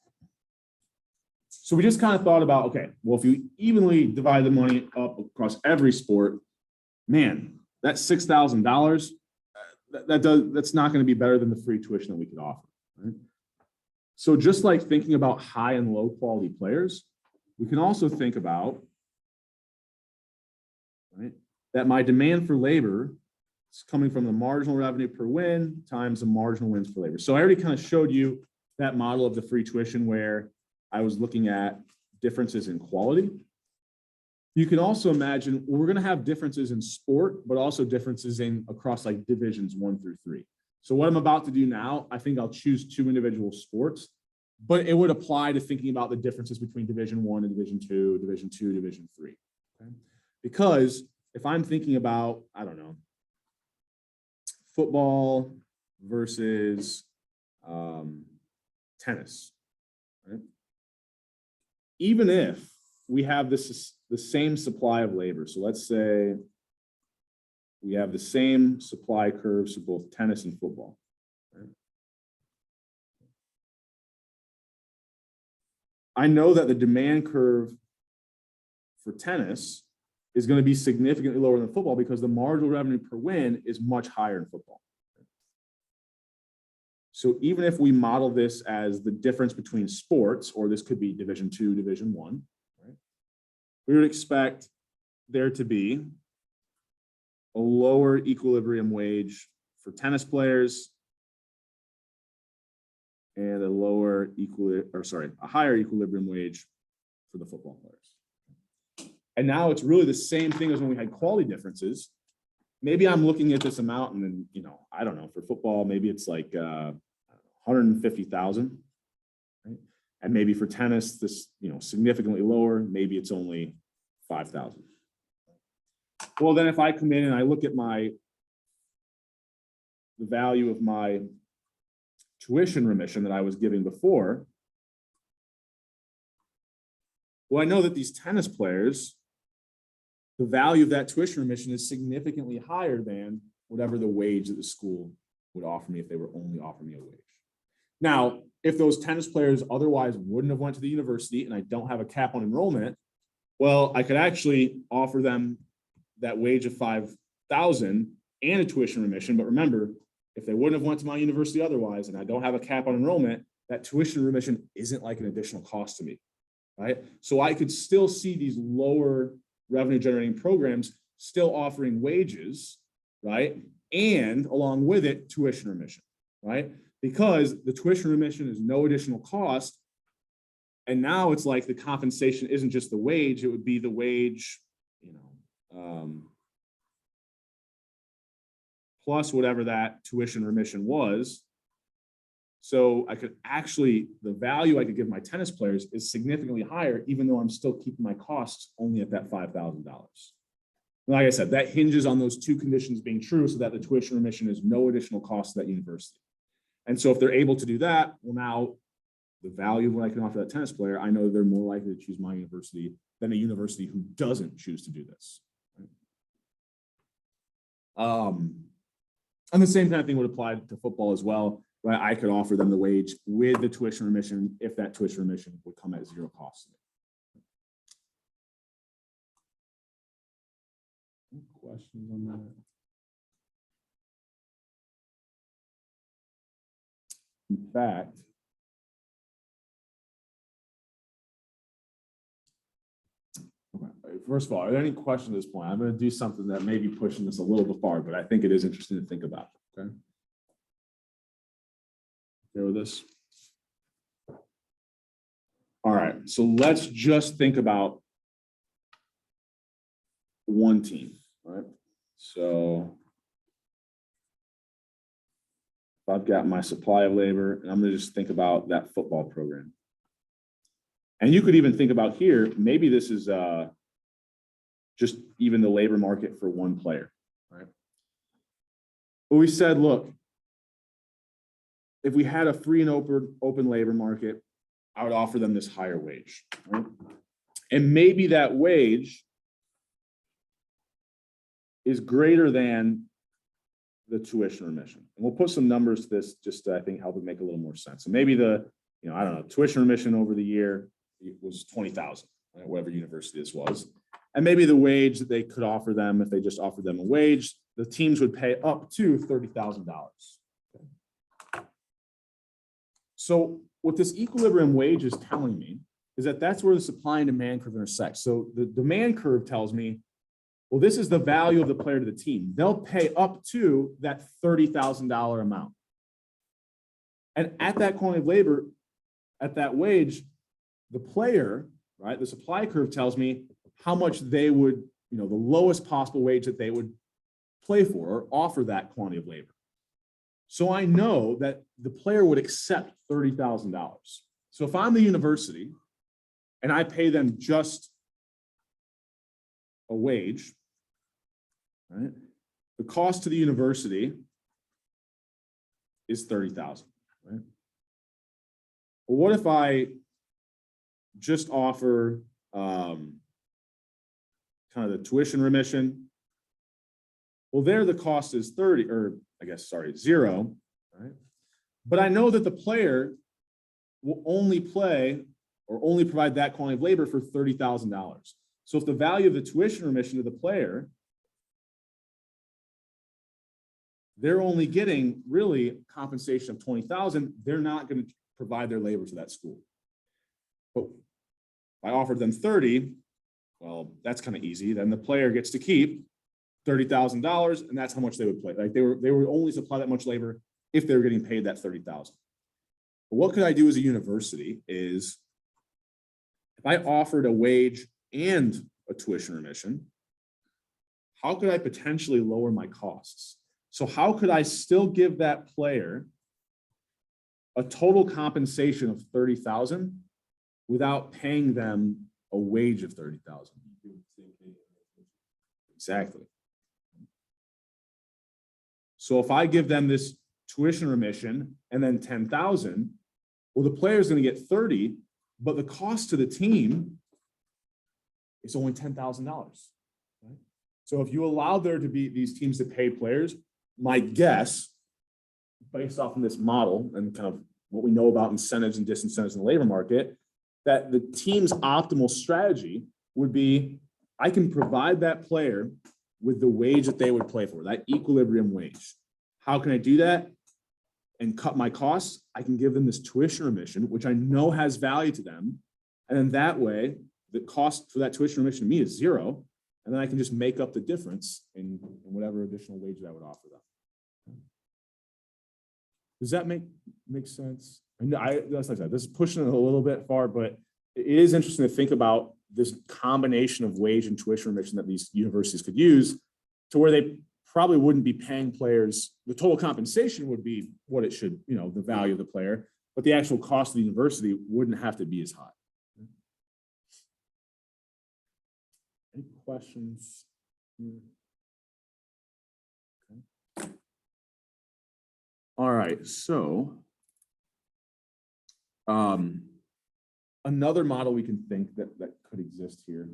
So we just kind of thought about, okay, well, if you evenly divide the money up across every sport, man, that $6,000, that's not going to be better than the free tuition that we could offer. Right? So just like thinking about high and low quality players, we can also think about, right, that my demand for labor is coming from the marginal revenue per win times the marginal wins per labor. So I already kind of showed you that model of the free tuition where I was looking at differences in quality. You can also imagine we're going to have differences in sport, but also differences across like divisions 1 through 3. So what I'm about to do now, I think I'll choose 2 individual sports, but it would apply to thinking about the differences between Division 1 and Division 2, Division 2, Division 3. Okay? Because if I'm thinking about, I don't know, football versus tennis, right? Even if we have the same supply of labor, so let's say we have the same supply curves for both tennis and football. Right? I know that the demand curve for tennis is going to be significantly lower than football because the marginal revenue per win is much higher in football. So even if we model this as the difference between sports, or this could be Division 2, Division 1, right, we would expect there to be a lower equilibrium wage for tennis players and a higher equilibrium wage for the football players. And now it's really the same thing as when we had quality differences. Maybe I'm looking at this amount and then, I don't know, for football, maybe it's like 150,000, right? And maybe for tennis, this, significantly lower, maybe it's only 5,000. Well, then if I come in and I look at the value of my tuition remission that I was giving before, well, I know that these tennis players, the value of that tuition remission is significantly higher than whatever the wage that the school would offer me if they were only offering me a wage. Now, if those tennis players otherwise wouldn't have went to the university and I don't have a cap on enrollment, well, I could actually offer them that wage of 5,000 and a tuition remission. But remember, if they wouldn't have went to my university otherwise and I don't have a cap on enrollment, that tuition remission isn't like an additional cost to me, right? So I could still see these lower revenue generating programs still offering wages, right? And along with it, tuition remission, right? Because the tuition remission is no additional cost. And now it's like the compensation isn't just the wage, it would be the wage, plus whatever that tuition remission was. So I could actually, the value I could give my tennis players is significantly higher, even though I'm still keeping my costs only at that $5,000. Like I said, that hinges on those two conditions being true so that the tuition remission is no additional cost to that university. And so if they're able to do that, well, now the value of what I can offer that tennis player, I know they're more likely to choose my university than a university who doesn't choose to do this. And the same kind of thing would apply to football as well, right? I could offer them the wage with the tuition remission if that tuition remission would come at zero cost. Any questions on that? In fact, first of all, are there any questions at this point? I'm going to do something that may be pushing this a little bit far, but I think it is interesting to think about. Okay. Okay with this? All right. So let's just think about one team. All right. So if I've got my supply of labor, and I'm going to just think about that football program. And you could even think about here, maybe this is just even the labor market for one player, right? But we said, look, if we had a free and open labor market, I would offer them this higher wage, right? And maybe that wage is greater than the tuition remission. And we'll put some numbers to this just to, I think, help it make a little more sense. So maybe the, I don't know, tuition remission over the year was $20,000, right? Whatever university this was. And maybe the wage that they could offer them, if they just offered them a wage, the teams would pay up to $30,000. Okay. So what this equilibrium wage is telling me is that that's where the supply and demand curve intersect. So the demand curve tells me, well, this is the value of the player to the team. They'll pay up to that $30,000 amount. And at that quantity of labor, at that wage, the player, right, the supply curve tells me how much they would, the lowest possible wage that they would play for or offer that quantity of labor. So I know that the player would accept $30,000. So if I'm the university and I pay them just a wage, right, the cost to the university is $30,000, right? Well, what if I just offer kind of the tuition remission? Well, there the cost is 0, right? But I know that the player will only play or only provide that quantity of labor for $30,000. So if the value of the tuition remission to the player, they're only getting really compensation of $20,000, they're not going to provide their labor to that school. But if I offered them 30, well, that's kind of easy. Then the player gets to keep $30,000, and that's how much they would play. Like they would only supply that much labor if they were getting paid that $30,000. But what could I do as a university is if I offered a wage and a tuition remission, how could I potentially lower my costs? So how could I still give that player a total compensation of $30,000 without paying them a wage of $30,000? Exactly. So if I give them this tuition remission and then $10,000, well, the player is going to get 30, but the cost to the team is only $10,000. Right? So if you allow there to be these teams to pay players, my guess, based off of this model and kind of what we know about incentives and disincentives in the labor market, that the team's optimal strategy would be, I can provide that player with the wage that they would play for, that equilibrium wage. How can I do that and cut my costs? I can give them this tuition remission, which I know has value to them. And then that way, the cost for that tuition remission to me is 0. And then I can just make up the difference in whatever additional wage that I would offer them. Does that make sense? And that's like that. This is pushing it a little bit far, but it is interesting to think about this combination of wage and tuition remission that these universities could use to where they probably wouldn't be paying players. The total compensation would be what it should, the value of the player, but the actual cost of the university wouldn't have to be as high. Any questions All right, so another model we can think that could exist here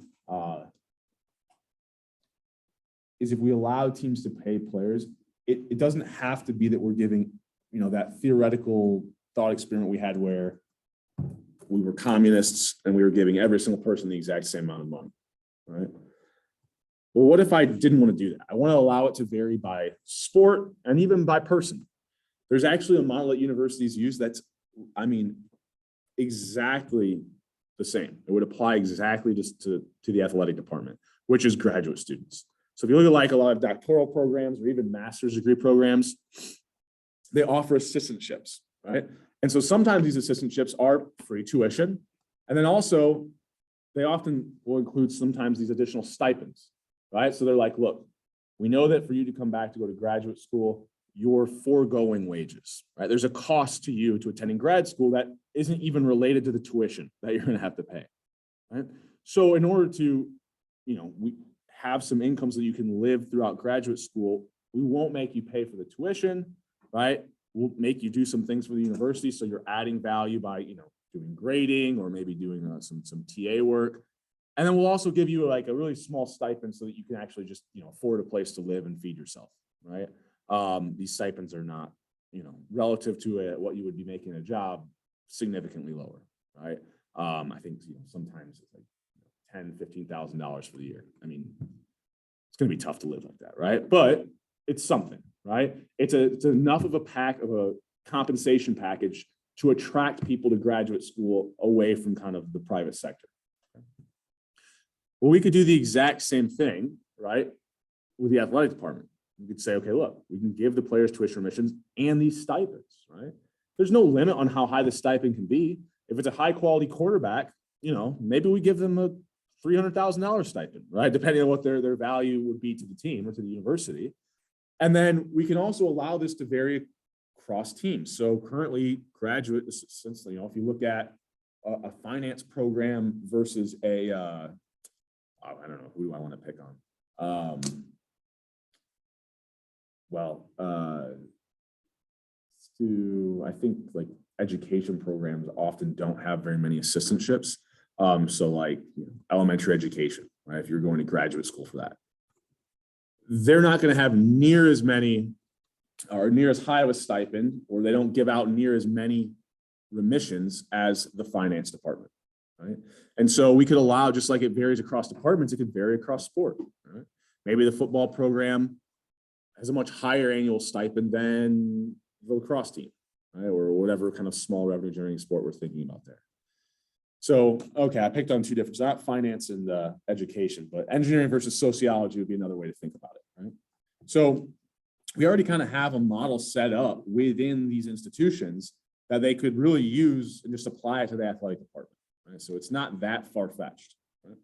is if we allow teams to pay players, it doesn't have to be that we're giving, that theoretical thought experiment we had where we were communists and we were giving every single person the exact same amount of money, right? Well, what if I didn't want to do that? I want to allow it to vary by sport and even by person. There's actually a model that universities use that's, exactly the same. It would apply exactly just to the athletic department, which is graduate students. So if you look at like a lot of doctoral programs or even master's degree programs, they offer assistantships, right? And so sometimes these assistantships are free tuition. And then also they often will include sometimes these additional stipends, right? So they're like, look, we know that for you to come back to go to graduate school, you're foregoing wages, right? There's a cost to you to attending grad school that isn't even related to the tuition that you're going to have to pay, right? So in order to, we have some income so that you can live throughout graduate school, we won't make you pay for the tuition, right? We'll make you do some things for the university. So you're adding value by, doing grading or maybe doing some TA work. And then we'll also give you like a really small stipend so that you can actually just, afford a place to live and feed yourself, right? These stipends are not, relative to what you would be making a job, significantly lower, right? I think sometimes it's like $10,000, $15,000 for the year. It's going to be tough to live like that, right? But it's something, right? It's enough of a compensation package to attract people to graduate school away from kind of the private sector. Well, we could do the exact same thing, right, with the athletic department. You could say, okay, look, we can give the players tuition remissions and these stipends, right? There's no limit on how high the stipend can be. If it's a high quality quarterback, maybe we give them a $300,000 stipend, right? Depending on what their value would be to the team or to the university. And then we can also allow this to vary across teams. So currently graduates, since, if you look at a finance program versus I don't know, who do I want to pick on? I think like education programs often don't have very many assistantships. So like elementary education, right? If you're going to graduate school for that, they're not going to have near as many or near as high of a stipend, or they don't give out near as many remissions as the finance department, right? And so we could allow, just like it varies across departments, it could vary across sport, right? Maybe the football program has a much higher annual stipend than the lacrosse team, right? Or whatever kind of small revenue generating sport we're thinking about there. So, okay, I picked on two different, not finance and education, but engineering versus sociology would be another way to think about it, right? So we already kind of have a model set up within these institutions that they could really use and just apply it to the athletic department, right? So it's not that far-fetched, right?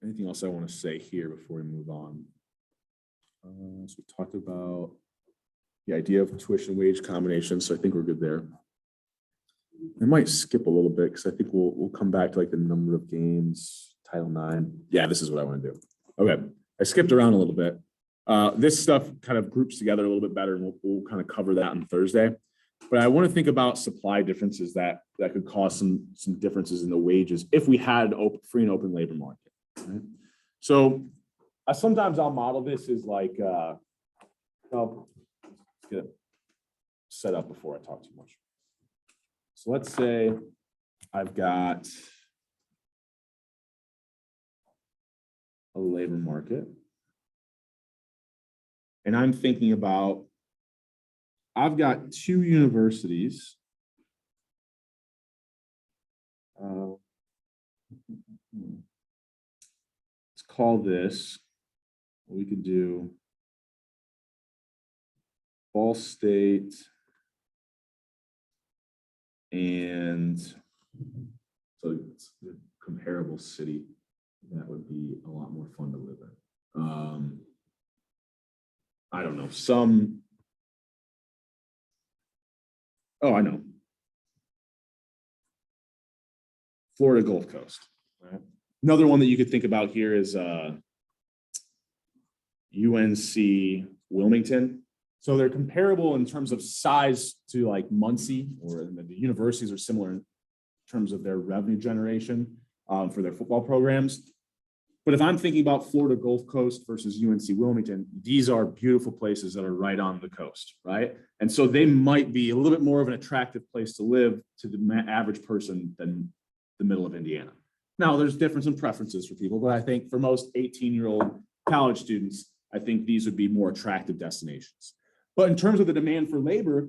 Anything else I want to say here before we move on? So we talked about the idea of tuition wage combination, so I think we're good there. I might skip a little bit because I think we'll come back to like the number of games, Title IX. Yeah, this is what I want to do. Okay, I skipped around a little bit. This stuff kind of groups together a little bit better, and we'll kind of cover that on Thursday. But I want to think about supply differences that could cause some differences in the wages if we had an free and open labor market. Right? So sometimes I'll model this as like, let's get it set up before I talk too much. So let's say I've got a labor market, and I'm thinking about, I've got two universities. Let's call this, we could do Ball State and so it's a comparable city that would be a lot more fun to live in. I don't know, oh, I know. Florida Gulf Coast. Right? Another one that you could think about here is UNC Wilmington. So they're comparable in terms of size to like Muncie, or the universities are similar in terms of their revenue generation for their football programs. But if I'm thinking about Florida Gulf Coast versus UNC Wilmington, these are beautiful places that are right on the coast, right? And so they might be a little bit more of an attractive place to live to the average person than the middle of Indiana. Now, there's difference in preferences for people, but I think for most 18-year-old college students, I think these would be more attractive destinations. But in terms of the demand for labor,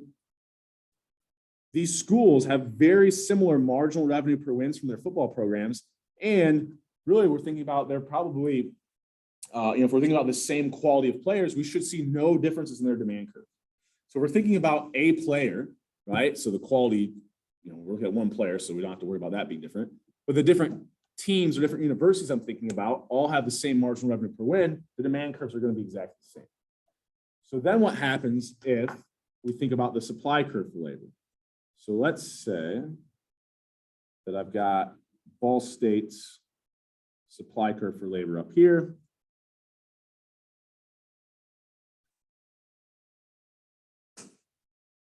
these schools have very similar marginal revenue per wins from their football programs. And really, we're thinking about they're probably, if we're thinking about the same quality of players, we should see no differences in their demand curve. So we're thinking about a player, right? So the quality, we're looking at one player, so we don't have to worry about that being different. But the different teams or different universities I'm thinking about all have the same marginal revenue per win. The demand curves are going to be exactly the same. So then what happens if we think about the supply curve for labor? So let's say that I've got Ball State's supply curve for labor up here.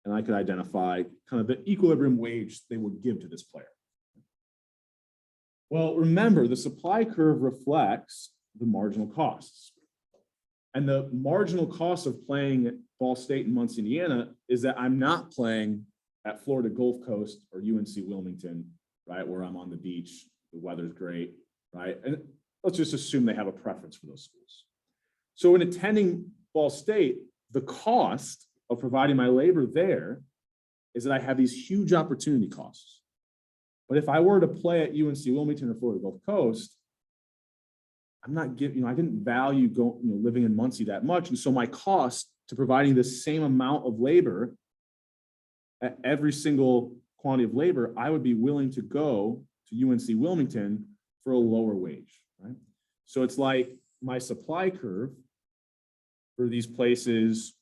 And I could identify kind of the equilibrium wage they would give to this player. Well, remember, the supply curve reflects the marginal costs. And the marginal cost of playing at Ball State and Muncie, Indiana, is that I'm not playing at Florida Gulf Coast or UNC Wilmington, right, where I'm on the beach, the weather's great, right? And let's just assume they have a preference for those schools. So in attending Ball State, the cost of providing my labor there is that I have these huge opportunity costs. But if I were to play at UNC Wilmington or Florida Gulf Coast, I'm not giving, I didn't value living in Muncie that much. And so my cost to providing the same amount of labor at every single quantity of labor, I would be willing to go to UNC Wilmington for a lower wage, right? So it's like my supply curve for these places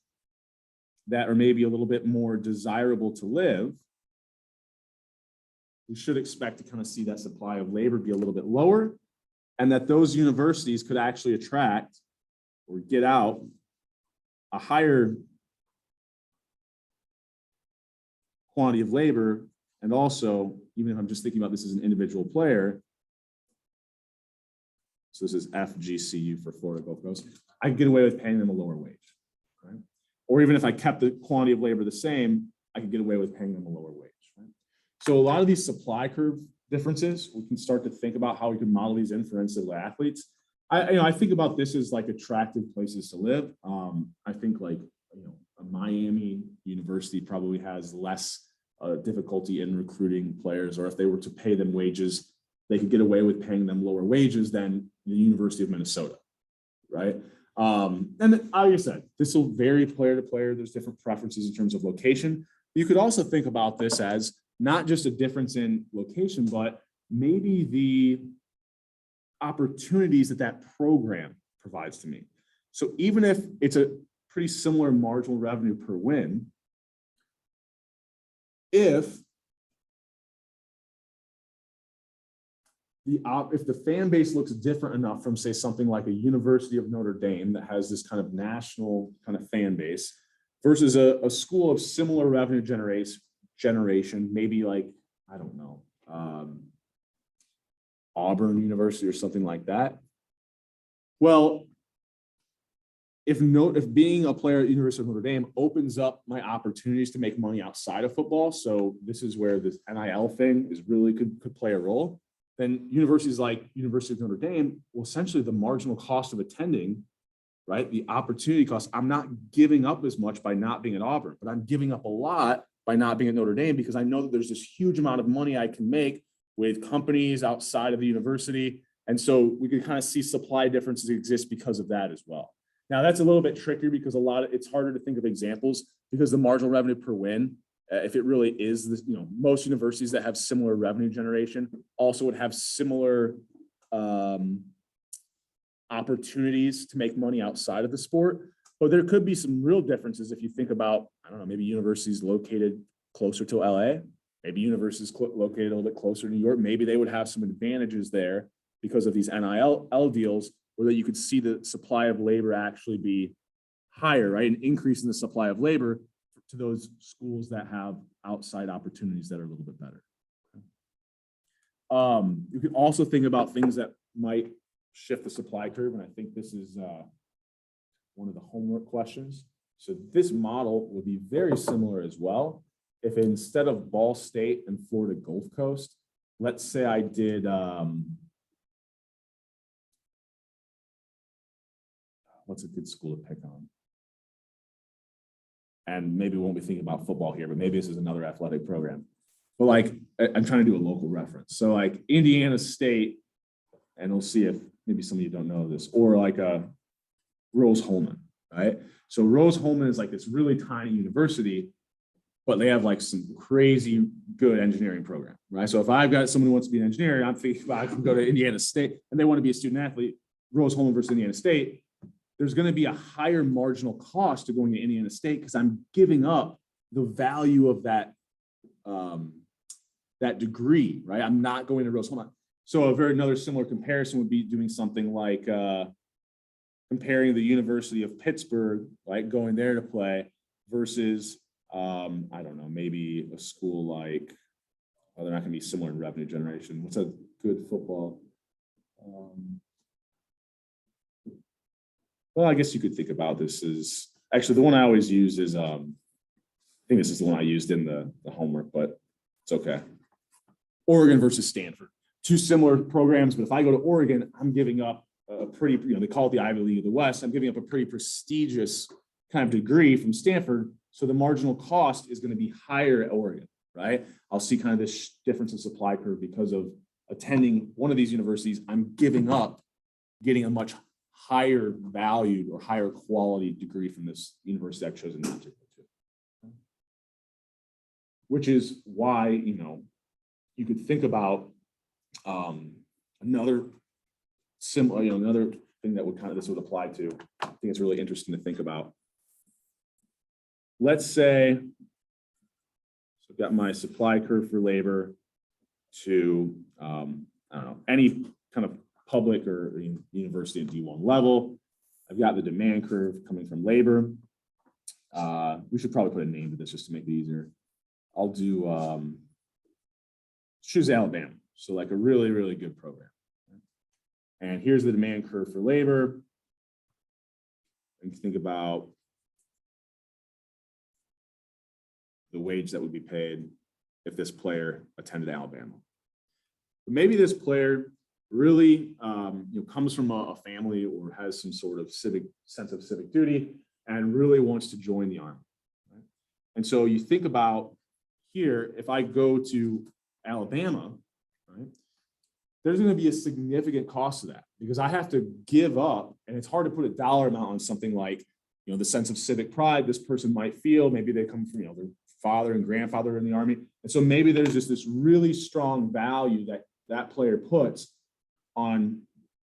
that are maybe a little bit more desirable to live, we should expect to kind of see that supply of labor be a little bit lower, and that those universities could actually attract or get out a higher quantity of labor. And also, even if I'm just thinking about this as an individual player, so this is FGCU for Florida Gulf Coast, I could get away with paying them a lower wage, right? Or even if I kept the quantity of labor the same, I could get away with paying them a lower wage, right? So a lot of these supply curve differences, we can start to think about how we can model these in for NCAA athletes. I think about this as like attractive places to live. I think like, a Miami University probably has less difficulty in recruiting players, or if they were to pay them wages, they could get away with paying them lower wages than the University of Minnesota, right? And like I said, this will vary player to player. There's different preferences in terms of location. You could also think about this as not just a difference in location, but maybe the opportunities that that program provides to me. So even if it's a pretty similar marginal revenue per win, if the fan base looks different enough from, say, something like a University of Notre Dame that has this kind of national kind of fan base versus a school of similar revenue generation, maybe like, I don't know, Auburn University or something like that. Well, if being a player at University of Notre Dame opens up my opportunities to make money outside of football, so this is where this NIL thing is really could play a role, then universities like University of Notre Dame, well, essentially the marginal cost of attending, right? The opportunity cost, I'm not giving up as much by not being at Auburn, but I'm giving up a lot by not being at Notre Dame because I know that there's this huge amount of money I can make with companies outside of the university. And so we can kind of see supply differences exist because of that as well. Now that's a little bit trickier because it's harder to think of examples because the marginal revenue per win, if it really is this, most universities that have similar revenue generation also would have similar opportunities to make money outside of the sport. But there could be some real differences if you think about, I don't know, maybe universities located closer to LA maybe universities located a little bit closer to New York, maybe they would have some advantages there because of these NIL deals, or that you could see the supply of labor actually be higher, right? An increase in the supply of labor to those schools that have outside opportunities that are a little bit better. You can also think about things that might shift the supply curve, and I think this is one of the homework questions. So this model would be very similar as well. If instead of Ball State and Florida Gulf Coast, let's say I did, what's a good school to pick on? And maybe we won't be thinking about football here, but maybe this is another athletic program. But like, I'm trying to do a local reference. So like Indiana State, and we'll see if maybe some of you don't know this, or like a Rose-Hulman, right? So Rose-Hulman is like this really tiny university, but they have like some crazy good engineering program, right? So if I've got someone who wants to be an engineer, I'm thinking I can go to Indiana State and they want to be a student athlete, Rose-Hulman versus Indiana State, there's going to be a higher marginal cost to going to Indiana State because I'm giving up the value of that, that degree, right? I'm not going to Rose-Hulman. So another similar comparison would be doing something like comparing the University of Pittsburgh, right, going there to play versus, I don't know, maybe a school like, oh, they're not going to be similar in revenue generation. What's a good football? Well, I guess you could think about this as, actually the one I always use is, I think this is the one I used in the homework, but it's okay. Oregon versus Stanford. Two similar programs, but if I go to Oregon, I'm giving up a pretty, they call it the Ivy League of the West. I'm giving up a pretty prestigious kind of degree from Stanford. So the marginal cost is going to be higher at Oregon, right? I'll see kind of this difference in supply curve because of attending one of these universities. I'm giving up getting a much higher valued or higher quality degree from this university I've chosen not to go to. Which is why, you could think about another similar, another thing that this would apply to. I think it's really interesting to think about. Let's say, so I've got my supply curve for labor to, I don't know, any kind of public or university at D1 level. I've got the demand curve coming from labor. We should probably put a name to this just to make it easier. I'll do, choose Alabama. So like a really, really good program. And here's the demand curve for labor. And think about the wage that would be paid if this player attended Alabama. But maybe this player really comes from a family or has some sort of sense of civic duty and really wants to join the Army. Right? And so you think about here, if I go to Alabama, right, there's going to be a significant cost to that because I have to give up, and it's hard to put a dollar amount on something like, the sense of civic pride this person might feel. Maybe they come from, their father and grandfather in the Army. And so maybe there's just this really strong value that that player puts on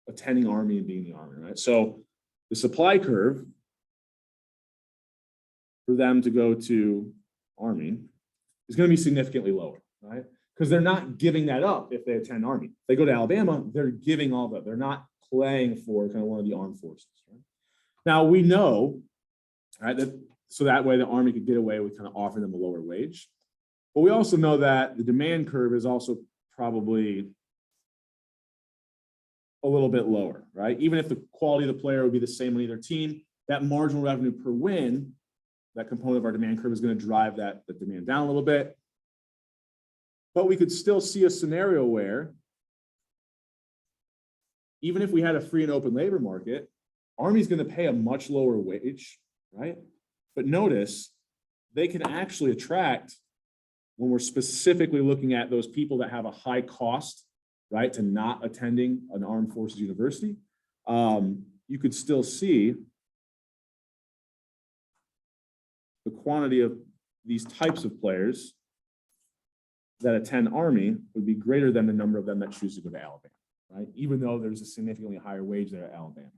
attending Army and being in the Army, right? So the supply curve for them to go to Army is going to be significantly lower, right? Because they're not giving that up if they attend Army. If they go to Alabama, they're giving all that. They're not playing for kind of one of the armed forces. Right? Now we know, right, that so that way the Army could get away with kind of offering them a lower wage. But we also know that the demand curve is also probably a little bit lower, right? Even if the quality of the player would be the same on either team, that marginal revenue per win, that component of our demand curve is going to drive the demand down a little bit. But we could still see a scenario where even if we had a free and open labor market, Army's going to pay a much lower wage, right? But notice they can actually attract, when we're specifically looking at those people that have a high cost, right, to not attending an armed forces university, you could still see the quantity of these types of players that attend Army would be greater than the number of them that choose to go to Alabama, right? Even though there's a significantly higher wage there at Alabama.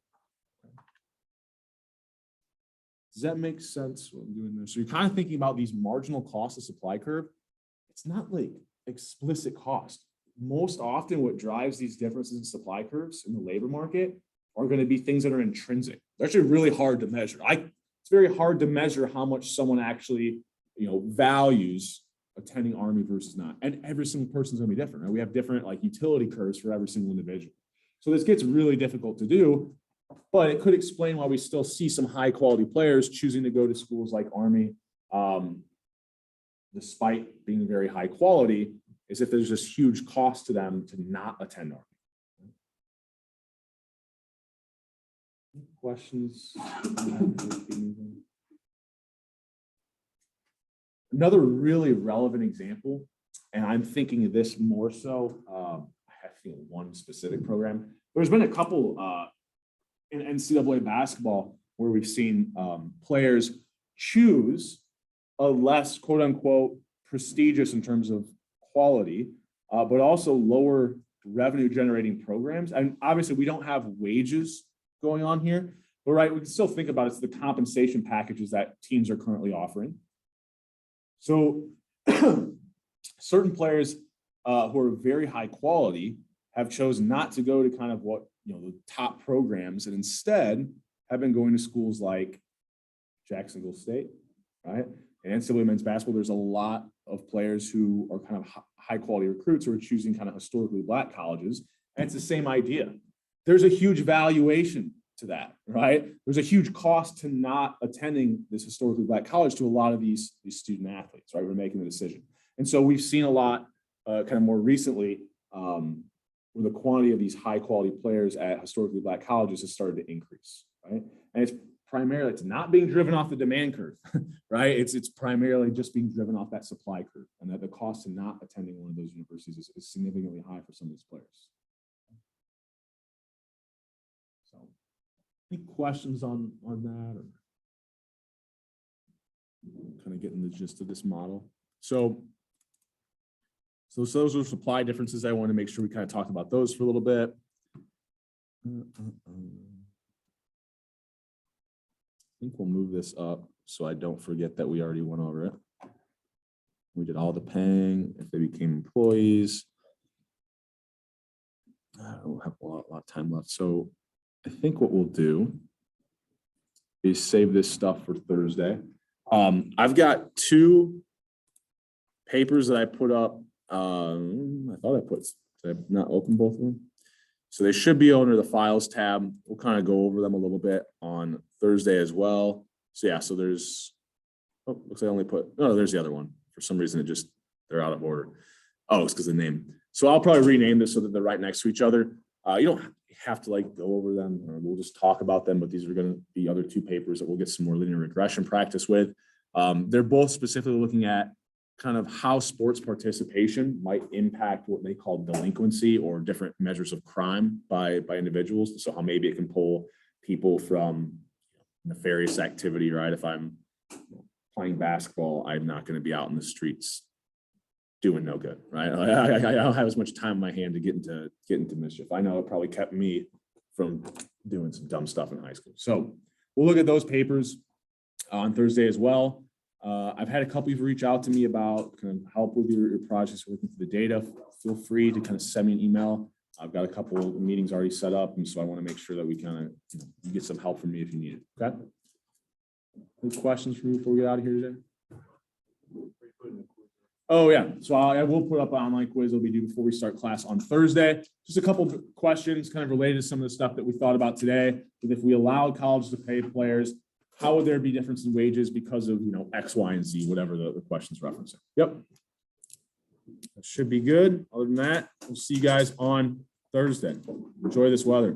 Does that make sense what I'm doing there? So you're kind of thinking about these marginal costs of supply curve. it's not like explicit cost. Most often what drives these differences in supply curves in the labor market are going to be things that are intrinsic. They're actually really hard to measure. It's very hard to measure how much someone actually, values attending Army versus not. And every single person's going to be different. Right? We have different like utility curves for every single individual. So this gets really difficult to do, but it could explain why we still see some high quality players choosing to go to schools like Army, despite being very high quality, is if there's this huge cost to them to not attend Army. Questions? Another really relevant example, and I'm thinking of this more so, I think one specific program. There's been a couple in NCAA basketball where we've seen players choose a less quote unquote prestigious in terms of quality, but also lower revenue generating programs. And obviously we don't have wages going on here, but right, we can still think about it's the compensation packages that teams are currently offering. So certain players who are very high quality have chosen not to go to kind of what, the top programs, and instead have been going to schools like Jacksonville State, right? And NCAA men's basketball, there's a lot of players who are kind of high quality recruits who are choosing kind of historically Black colleges. And it's the same idea. There's a huge valuation to that, right? There's a huge cost to not attending this historically Black college to a lot of these student athletes, right? We're making the decision. And so we've seen a lot kind of more recently where the quantity of these high quality players at historically Black colleges has started to increase, right? And it's primarily, it's not being driven off the demand curve, right? It's primarily just being driven off that supply curve, and that the cost of not attending one of those universities is significantly high for some of these players. So, any questions on that, or kind of getting the gist of this model? So those are supply differences. I want to make sure we kind of talked about those for a little bit. I think we'll move this up so I don't forget that we already went over it. We did all the paying, if they became employees. I don't have a lot of time left. So I think what we'll do is save this stuff for Thursday. I've got two papers that I put up. I thought did I not open both of them? So they should be under the files tab. We'll kind of go over them a little bit on Thursday as well. So yeah, so there's, looks like I only put, there's the other one. For some reason, they're out of order. Oh, it's because of the name. So I'll probably rename this so that they're right next to each other. You don't have to like go over them, or we'll just talk about them, but these are going to be other two papers that we'll get some more linear regression practice with. They're both specifically looking at kind of how sports participation might impact what they call delinquency or different measures of crime by individuals. So how maybe it can pull people from nefarious activity, right? If I'm playing basketball, I'm not going to be out in the streets doing no good, right? I don't have as much time in my hand to get into mischief. I know it probably kept me from doing some dumb stuff in high school. So we'll look at those papers on Thursday as well. I've had a couple of you reach out to me about kind of help with your projects, working through the data. Feel free to kind of send me an email. I've got a couple of meetings already set up, and so I want to make sure that we kind of you get some help from me if you need it. Okay. Any questions for me before we get out of here today? Oh yeah, so I will put up an online quiz that'll be due before we start class on Thursday. Just a couple of questions kind of related to some of the stuff that we thought about today. If we allowed colleges to pay players, how would there be difference in wages because of X, Y, and Z, whatever the question's referencing? Yep. That should be good. Other than that, we'll see you guys on Thursday. Enjoy this weather.